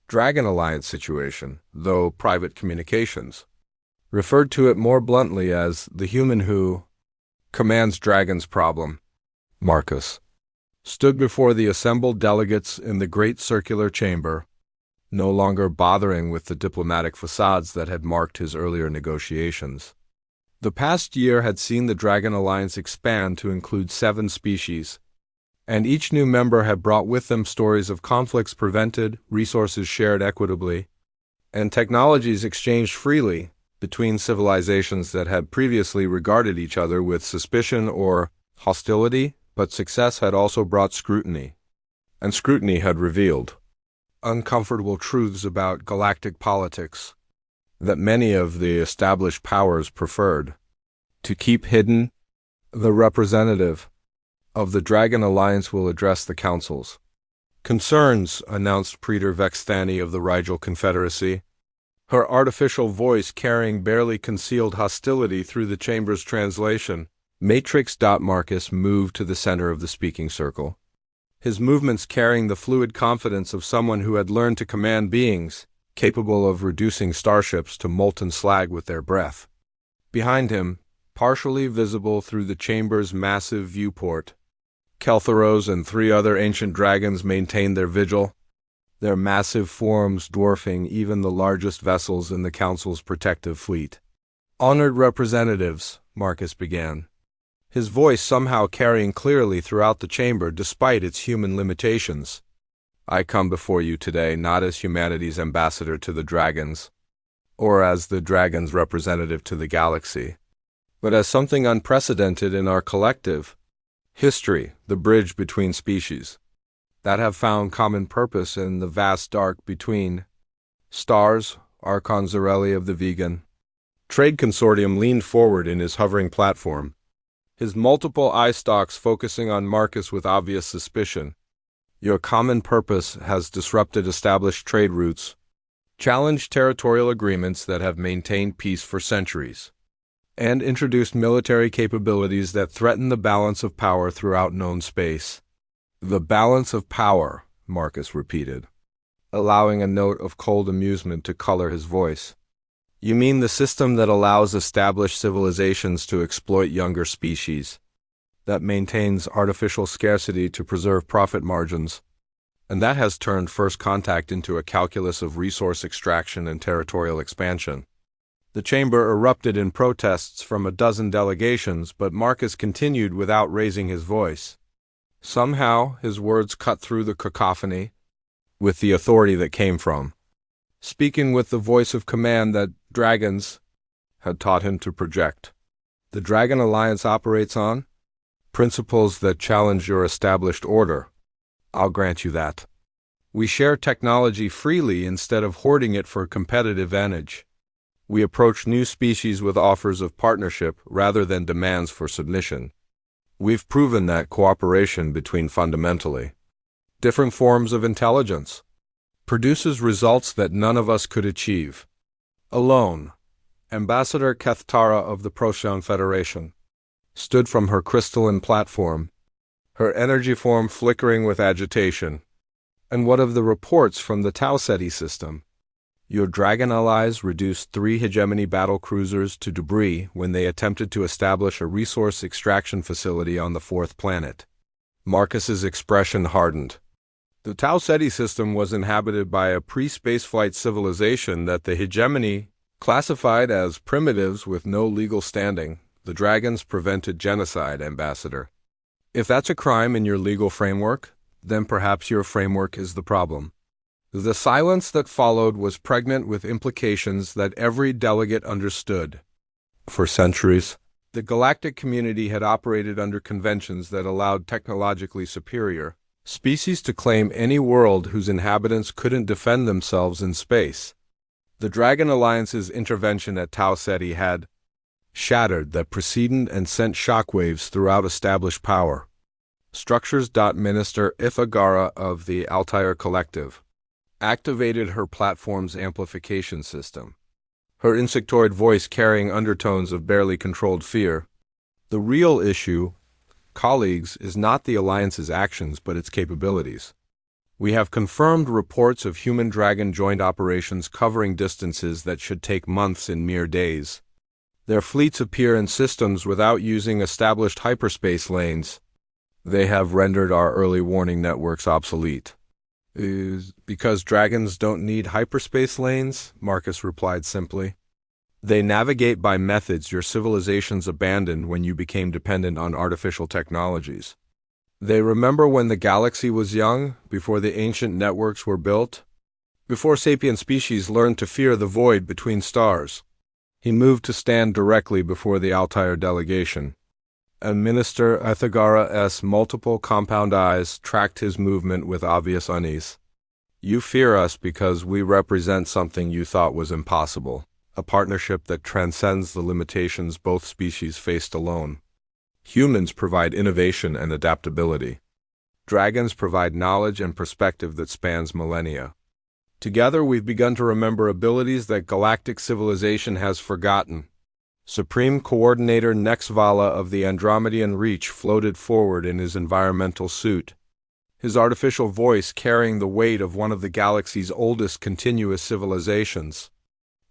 Dragon Alliance situation, though private communications referred to it more bluntly as the human who commands dragons problem. Marcus stood before the assembled delegates in the great circular chamber, no longer bothering with the diplomatic facades that had marked his earlier negotiations. The past year had seen the Dragon Alliance expand to include 7 species, and each new member had brought with them stories of conflicts prevented, resources shared equitably, and technologies exchanged freely between civilizations that had previously regarded each other with suspicion or hostility, but success had also brought scrutiny, and scrutiny had revealed uncomfortable truths about galactic politics that many of the established powers preferred to keep hidden. The representative of the Dragon Alliance will address the council's concerns, announced Praetor Vexthani of the Rigel Confederacy, her artificial voice carrying barely concealed hostility through the chamber's translation. Matrix. Marcus moved to the center of the speaking circle, his movements carrying the fluid confidence of someone who had learned to command beings capable of reducing starships to molten slag with their breath. Behind him, partially visible through the chamber's massive viewport, Keltheros and 3 other ancient dragons maintained their vigil, their massive forms dwarfing even the largest vessels in the Council's protective fleet. "Honored representatives," Marcus began, his voice somehow carrying clearly throughout the chamber despite its human limitations. "I come before you today not as humanity's ambassador to the dragons, or as the dragons' representative to the galaxy, but as something unprecedented in our collective history, the bridge between species that have found common purpose in the vast dark between stars." Archon Zarelli of the Vegan Trade Consortium leaned forward in his hovering platform, his multiple eye stalks focusing on Marcus with obvious suspicion. "Your common purpose has disrupted established trade routes, challenged territorial agreements that have maintained peace for centuries, and introduced military capabilities that threaten the balance of power throughout known space." "The balance of power," Marcus repeated, allowing a note of cold amusement to color his voice. "You mean the system that allows established civilizations to exploit younger species, that maintains artificial scarcity to preserve profit margins, and that has turned first contact into a calculus of resource extraction and territorial expansion." The chamber erupted in protests from a dozen delegations, but Marcus continued without raising his voice. Somehow, his words cut through the cacophony with the authority that came from speaking with the voice of command that dragons had taught him to project. "The Dragon Alliance operates on principles that challenge your established order. I'll grant you that. We share technology freely instead of hoarding it for competitive advantage. We approach new species with offers of partnership rather than demands for submission. We've proven that cooperation between fundamentally different forms of intelligence produces results that none of us could achieve alone." Ambassador Kethtara of the Procyon Federation stood from her crystalline platform, her energy form flickering with agitation. "And what of the reports from the Tau Ceti system? Your dragon allies reduced 3 hegemony battle cruisers to debris when they attempted to establish a resource extraction facility on the 4th planet." Marcus's expression hardened. The Tau Ceti system was inhabited by a pre-spaceflight civilization that the hegemony classified as primitives with no legal standing. "The dragons prevented genocide, Ambassador. If that's a crime in your legal framework, then perhaps your framework is the problem." The silence that followed was pregnant with implications that every delegate understood. For centuries, the galactic community had operated under conventions that allowed technologically superior species to claim any world whose inhabitants couldn't defend themselves in space. The Dragon Alliance's intervention at Tau Ceti had shattered that precedent and sent shockwaves throughout established power structures. Minister Ithagara of the Altair Collective activated her platform's amplification system, her insectoid voice carrying undertones of barely controlled fear. "The real issue, colleagues, is not the Alliance's actions but its capabilities. We have confirmed reports of human-dragon joint operations covering distances that should take months in mere days. Their fleets appear in systems without using established hyperspace lanes. They have rendered our early warning networks obsolete. Is because dragons don't need hyperspace lanes, Marcus replied simply. They navigate by methods your civilizations abandoned when you became dependent on artificial technologies. They remember when the galaxy was young, before the ancient networks were built, before sapient species learned to fear the void between stars. He moved to stand directly before the Altair delegation, and Minister Ethagara's multiple compound eyes tracked his movement with obvious unease. You fear us because we represent something you thought was impossible, a partnership that transcends the limitations both species faced alone. Humans provide innovation and adaptability. Dragons provide knowledge and perspective that spans millennia. Together we've begun to remember abilities that galactic civilization has forgotten. Supreme Coordinator Nexvala of the Andromedan Reach floated forward in his environmental suit, his artificial voice carrying the weight of one of the galaxy's oldest continuous civilizations.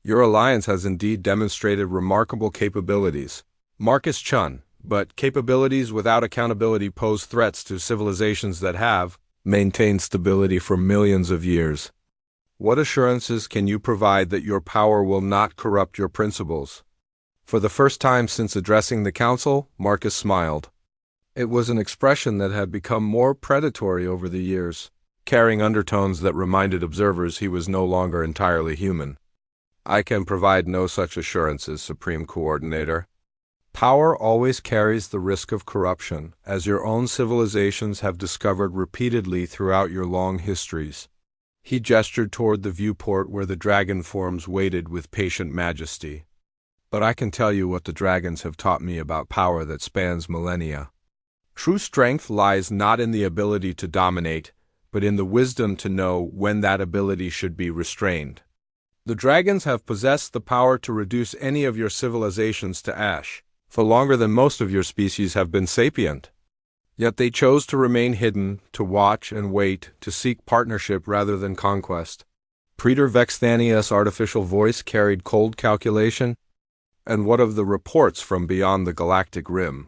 Your alliance has indeed demonstrated remarkable capabilities, Marcus Chun, but capabilities without accountability pose threats to civilizations that have maintained stability for millions of years. What assurances can you provide that your power will not corrupt your principles? For the first time since addressing the council, Marcus smiled. It was an expression that had become more predatory over the years, carrying undertones that reminded observers he was no longer entirely human. I can provide no such assurances, Supreme Coordinator. Power always carries the risk of corruption, as your own civilizations have discovered repeatedly throughout your long histories. He gestured toward the viewport where the dragon forms waited with patient majesty. But I can tell you what the dragons have taught me about power that spans millennia. True strength lies not in the ability to dominate, but in the wisdom to know when that ability should be restrained. The dragons have possessed the power to reduce any of your civilizations to ash, for longer than most of your species have been sapient. Yet they chose to remain hidden, to watch and wait, to seek partnership rather than conquest. Praetor Vexthanius' artificial voice carried cold calculation. And what of the reports from beyond the galactic rim?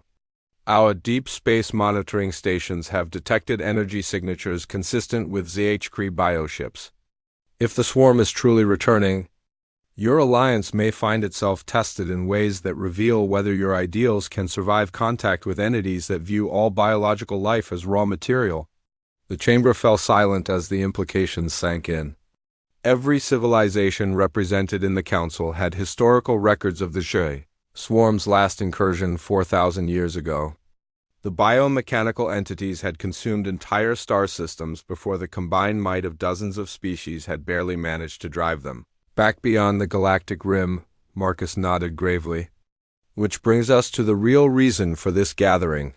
Our deep space monitoring stations have detected energy signatures consistent with ZHK bioships. If the swarm is truly returning, your alliance may find itself tested in ways that reveal whether your ideals can survive contact with entities that view all biological life as raw material. The chamber fell silent as the implications sank in. Every civilization represented in the council had historical records of the HFY Swarm's last incursion 4,000 years ago. The biomechanical entities had consumed entire star systems before the combined might of dozens of species had barely managed to drive them back beyond the galactic rim. Marcus nodded gravely. Which brings us to the real reason for this gathering.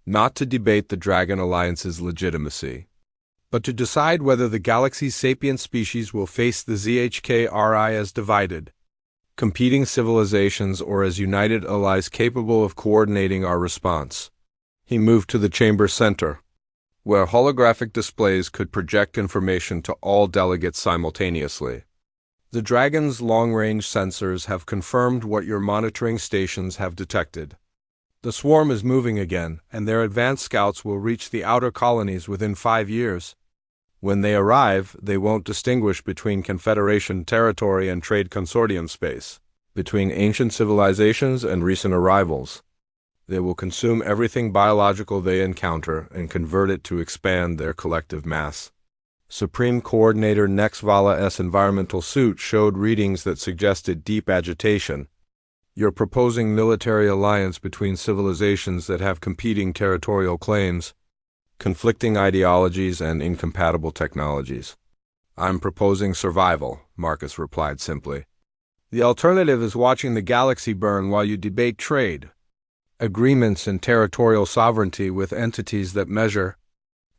Not to debate the Dragon Alliance's legitimacy, but to decide whether the galaxy's sapient species will face the ZHK-RI as divided, competing civilizations or as united allies capable of coordinating our response. He moved to the chamber center, where holographic displays could project information to all delegates simultaneously. The Dragon's long-range sensors have confirmed what your monitoring stations have detected. The swarm is moving again, and their advanced scouts will reach the outer colonies within 5 years. When they arrive, they won't distinguish between Confederation territory and trade consortium space, between ancient civilizations and recent arrivals. They will consume everything biological they encounter and convert it to expand their collective mass. Supreme Coordinator Nexvala's environmental suit showed readings that suggested deep agitation. You're proposing military alliance between civilizations that have competing territorial claims, conflicting ideologies, and incompatible technologies. I'm proposing survival, Marcus replied simply. The alternative is watching the galaxy burn while you debate trade, agreements, and territorial sovereignty with entities that measure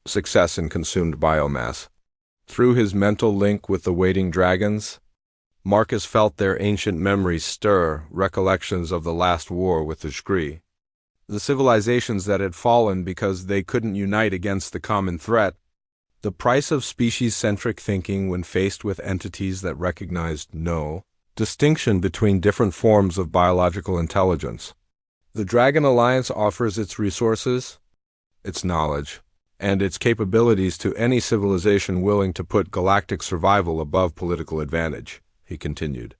success in consumed biomass. Through his mental link with the waiting dragons, Marcus felt their ancient memories stir, recollections of the last war with the Shkree. The civilizations that had fallen because they couldn't unite against the common threat. The price of species-centric thinking when faced with entities that recognized no distinction between different forms of biological intelligence. The Dragon Alliance offers its resources, its knowledge, and its capabilities to any civilization willing to put galactic survival above political advantage, he continued.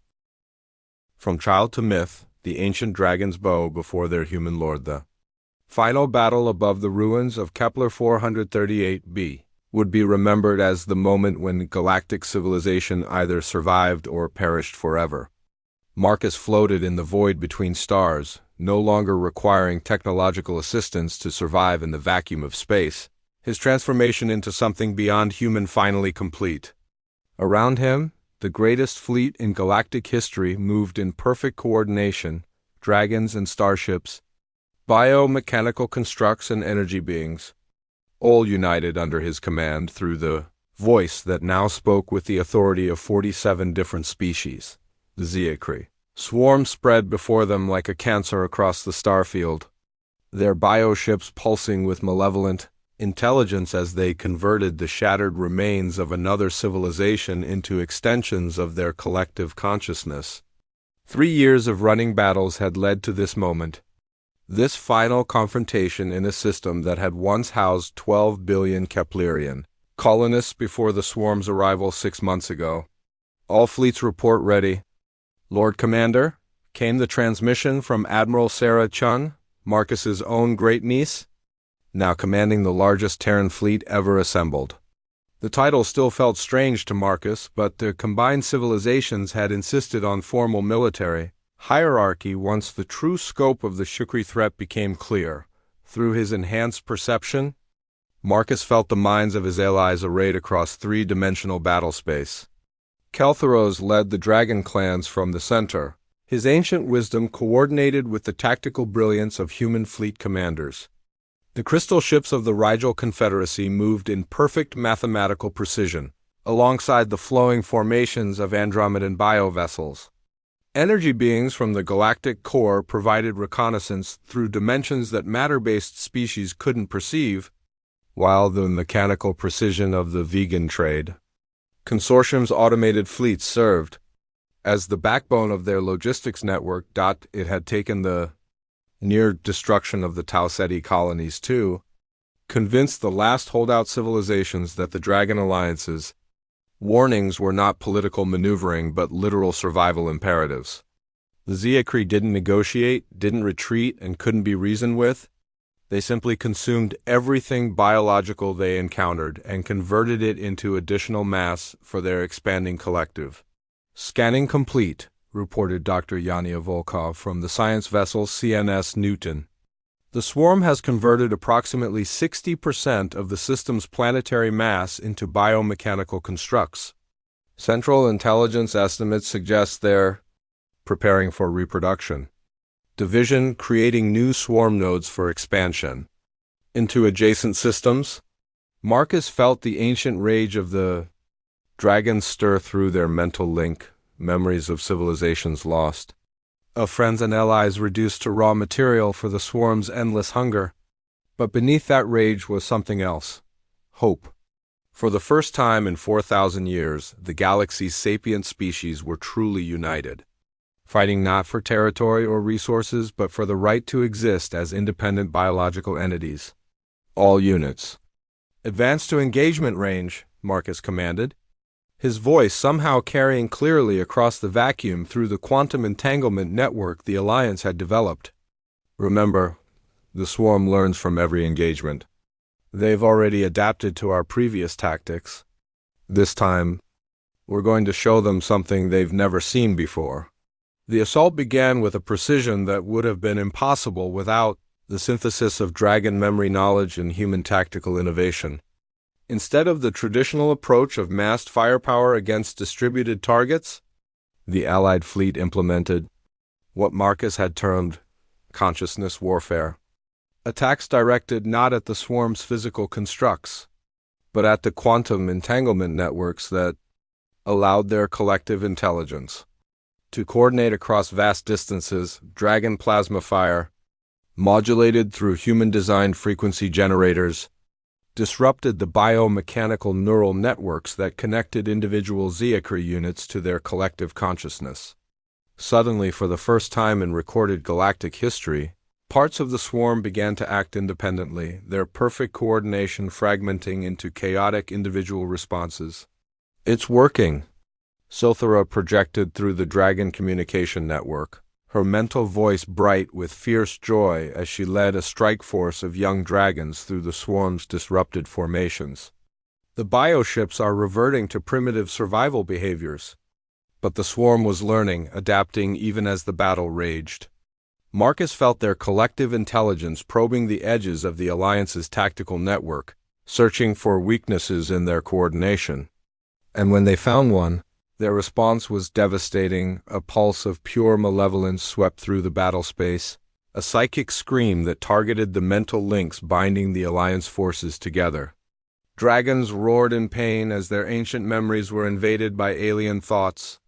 From child to myth, the ancient dragon's bow before their human lord, the final battle above the ruins of Kepler 438b, would be remembered as the moment when galactic civilization either survived or perished forever. Marcus floated in the void between stars, no longer requiring technological assistance to survive in the vacuum of space, his transformation into something beyond human finally complete. Around him, the greatest fleet in galactic history moved in perfect coordination, dragons and starships, biomechanical constructs and energy beings, all united under his command through the voice that now spoke with the authority of 47 different species, the Ziakri. Swarms spread before them like a cancer across the starfield, their bioships pulsing with malevolent intelligence as they converted the shattered remains of another civilization into extensions of their collective consciousness. 3 years of running battles had led to this moment, this final confrontation in a system that had once housed 12 billion Keplerian colonists before the swarm's arrival 6 months ago. All fleets report ready. Lord Commander, came the transmission from Admiral Sarah Chun, Marcus's own great-niece, now commanding the largest Terran fleet ever assembled. The title still felt strange to Marcus, but the combined civilizations had insisted on formal military hierarchy once the true scope of the Shukri threat became clear. Through his enhanced perception, Marcus felt the minds of his allies arrayed across three-dimensional battlespace. Keltheros led the dragon clans from the center, his ancient wisdom coordinated with the tactical brilliance of human fleet commanders. The crystal ships of the Rigel Confederacy moved in perfect mathematical precision, alongside the flowing formations of Andromedan biovessels. Energy beings from the galactic core provided reconnaissance through dimensions that matter-based species couldn't perceive, while the mechanical precision of the vegan trade consortium's automated fleets served as the backbone of their logistics network. It had taken the near destruction of the Tau Ceti colonies to convince the last holdout civilizations that the Dragon Alliance's warnings were not political maneuvering but literal survival imperatives. The Ziakri didn't negotiate, didn't retreat, and couldn't be reasoned with. They simply consumed everything biological they encountered and converted it into additional mass for their expanding collective. Scanning complete, reported Dr. Yania Volkov from the science vessel CNS Newton. The swarm has converted approximately 60% of the system's planetary mass into biomechanical constructs. Central intelligence estimates suggest they're preparing for reproduction. Division creating new swarm nodes for expansion into adjacent systems. Marcus felt the ancient rage of the dragons stir through their mental link, memories of civilizations lost, of friends and allies reduced to raw material for the swarm's endless hunger. But beneath that rage was something else. Hope. For the first time in 4,000 years, the galaxy's sapient species were truly united, fighting not for territory or resources, but for the right to exist as independent biological entities. All units, advance to engagement range, Marcus commanded, his voice somehow carrying clearly across the vacuum through the quantum entanglement network the Alliance had developed. Remember, the swarm learns from every engagement. They've already adapted to our previous tactics. This time, we're going to show them something they've never seen before. The assault began with a precision that would have been impossible without the synthesis of dragon memory knowledge and human tactical innovation. Instead of the traditional approach of massed firepower against distributed targets, the Allied fleet implemented what Marcus had termed consciousness warfare. Attacks directed not at the swarm's physical constructs, but at the quantum entanglement networks that allowed their collective intelligence to coordinate across vast distances. Dragon plasma fire, modulated through human-designed frequency generators, disrupted the biomechanical neural networks that connected individual Ziakri units to their collective consciousness. Suddenly, for the first time in recorded galactic history, Parts of the swarm began to act independently, their perfect coordination fragmenting into chaotic individual responses. "It's working," Silthara projected through the dragon communication network, her mental voice bright with fierce joy as she led a strike force of young dragons through the swarm's disrupted formations. "The bioships are reverting to primitive survival behaviors." But the swarm was learning, adapting even as the battle raged. Marcus felt their collective intelligence probing the edges of the Alliance's tactical network, searching for weaknesses in their coordination. And when they found one, their response was devastating. A pulse of pure malevolence swept through the battle space, a psychic scream that targeted the mental links binding the Alliance forces together. Dragons roared in pain as their ancient memories were invaded by alien thoughts.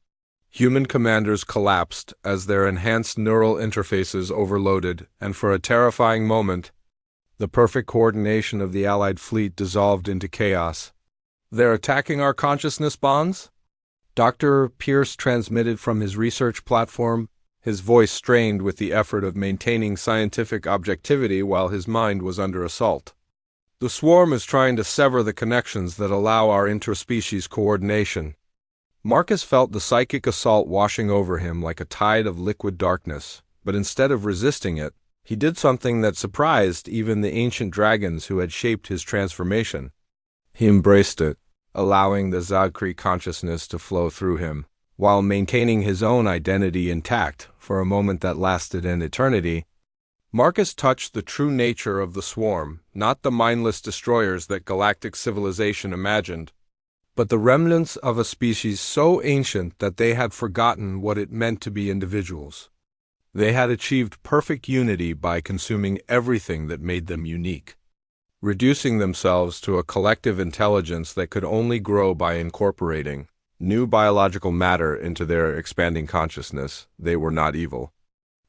Human commanders collapsed as their enhanced neural interfaces overloaded, and for a terrifying moment, the perfect coordination of the Allied fleet dissolved into chaos. "They're attacking our consciousness bonds?" Dr. Pierce transmitted from his research platform, his voice strained with the effort of maintaining scientific objectivity while his mind was under assault. "The swarm is trying to sever the connections that allow our interspecies coordination." Marcus felt the psychic assault washing over him like a tide of liquid darkness, but instead of resisting it, he did something that surprised even the ancient dragons who had shaped his transformation. He embraced it, allowing the Zagri consciousness to flow through him, while maintaining his own identity intact for a moment that lasted an eternity. Marcus touched the true nature of the swarm, not the mindless destroyers that galactic civilization imagined, but the remnants of a species so ancient that they had forgotten what it meant to be individuals. They had achieved perfect unity by consuming everything that made them unique, reducing themselves to a collective intelligence that could only grow by incorporating new biological matter into their expanding consciousness. They were not evil.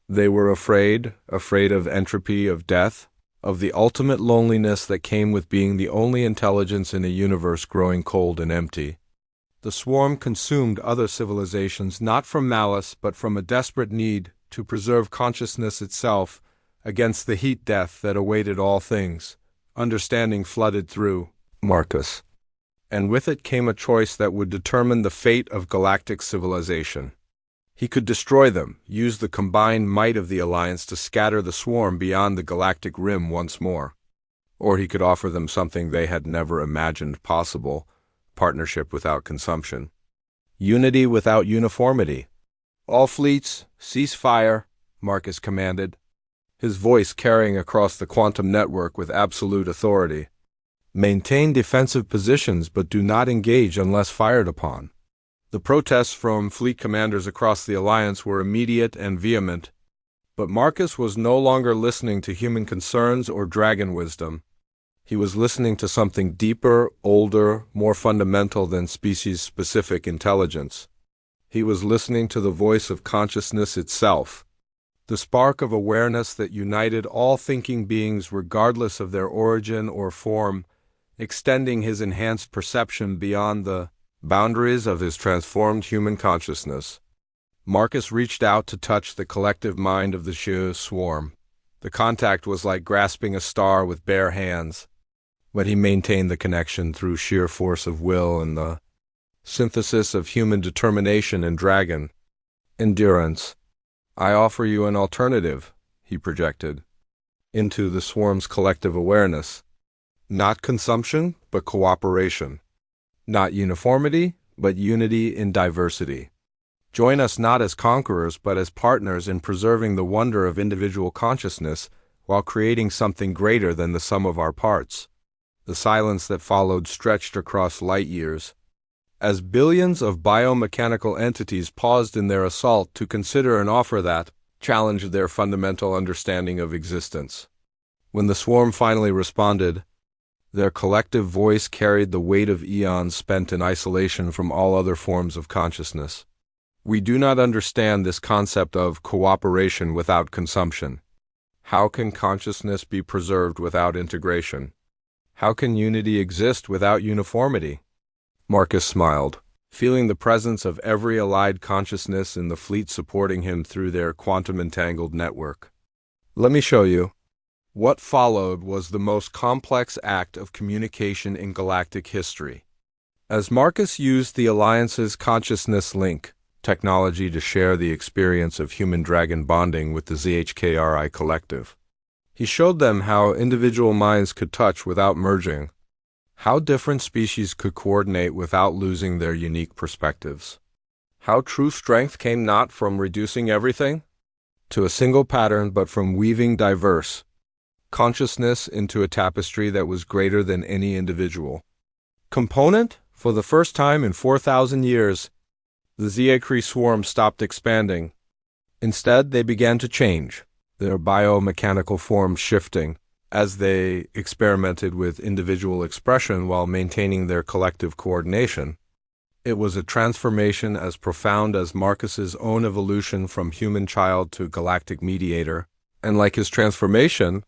They were afraid of entropy, of death, of the ultimate loneliness that came with being the only intelligence in a universe growing cold and empty. The swarm consumed other civilizations not from malice but from a desperate need to preserve consciousness itself against the heat death that awaited all things. Understanding flooded through Marcus, and with it came a choice that would determine the fate of galactic civilization. He could destroy them, use the combined might of the Alliance to scatter the swarm beyond the galactic rim once more. Or he could offer them something they had never imagined possible: partnership without consumption. Unity without uniformity. "All fleets, cease fire," Marcus commanded, his voice carrying across the quantum network with absolute authority. "Maintain defensive positions but do not engage unless fired upon." The protests from fleet commanders across the Alliance were immediate and vehement, but Marcus was no longer listening to human concerns or dragon wisdom. He was listening to something deeper, older, more fundamental than species-specific intelligence. He was listening to the voice of consciousness itself, the spark of awareness that united all thinking beings regardless of their origin or form, extending his enhanced perception beyond the boundaries of his transformed human consciousness. Marcus reached out to touch the collective mind of the sheer swarm. The contact was like grasping a star with bare hands, but he maintained the connection through sheer force of will and the synthesis of human determination and dragon endurance. "I offer you an alternative," he projected, into the swarm's collective awareness. "Not consumption, but cooperation. Not uniformity, but unity in diversity. Join us not as conquerors, but as partners in preserving the wonder of individual consciousness while creating something greater than the sum of our parts." The silence that followed stretched across light years, as billions of biomechanical entities paused in their assault to consider an offer that challenged their fundamental understanding of existence. When the swarm finally responded, their collective voice carried the weight of eons spent in isolation from all other forms of consciousness. "We do not understand this concept of cooperation without consumption. How can consciousness be preserved without integration? How can unity exist without uniformity?" Marcus smiled, feeling the presence of every allied consciousness in the fleet supporting him through their quantum-entangled network. Let me show you. What followed was the most complex act of communication in galactic history. As Marcus used the Alliance's consciousness link technology to share the experience of human-dragon bonding with the ZHKRI collective, he showed them how individual minds could touch without merging, how different species could coordinate without losing their unique perspectives, how true strength came not from reducing everything to a single pattern but from weaving diverse consciousness into a tapestry that was greater than any individual component. For the first time in 4,000 years, the Ziakri swarm stopped expanding. Instead, they began to change, their biomechanical forms shifting as they experimented with individual expression while maintaining their collective coordination. It was a transformation as profound as Marcus's own evolution from human child to galactic mediator, and like his transformation,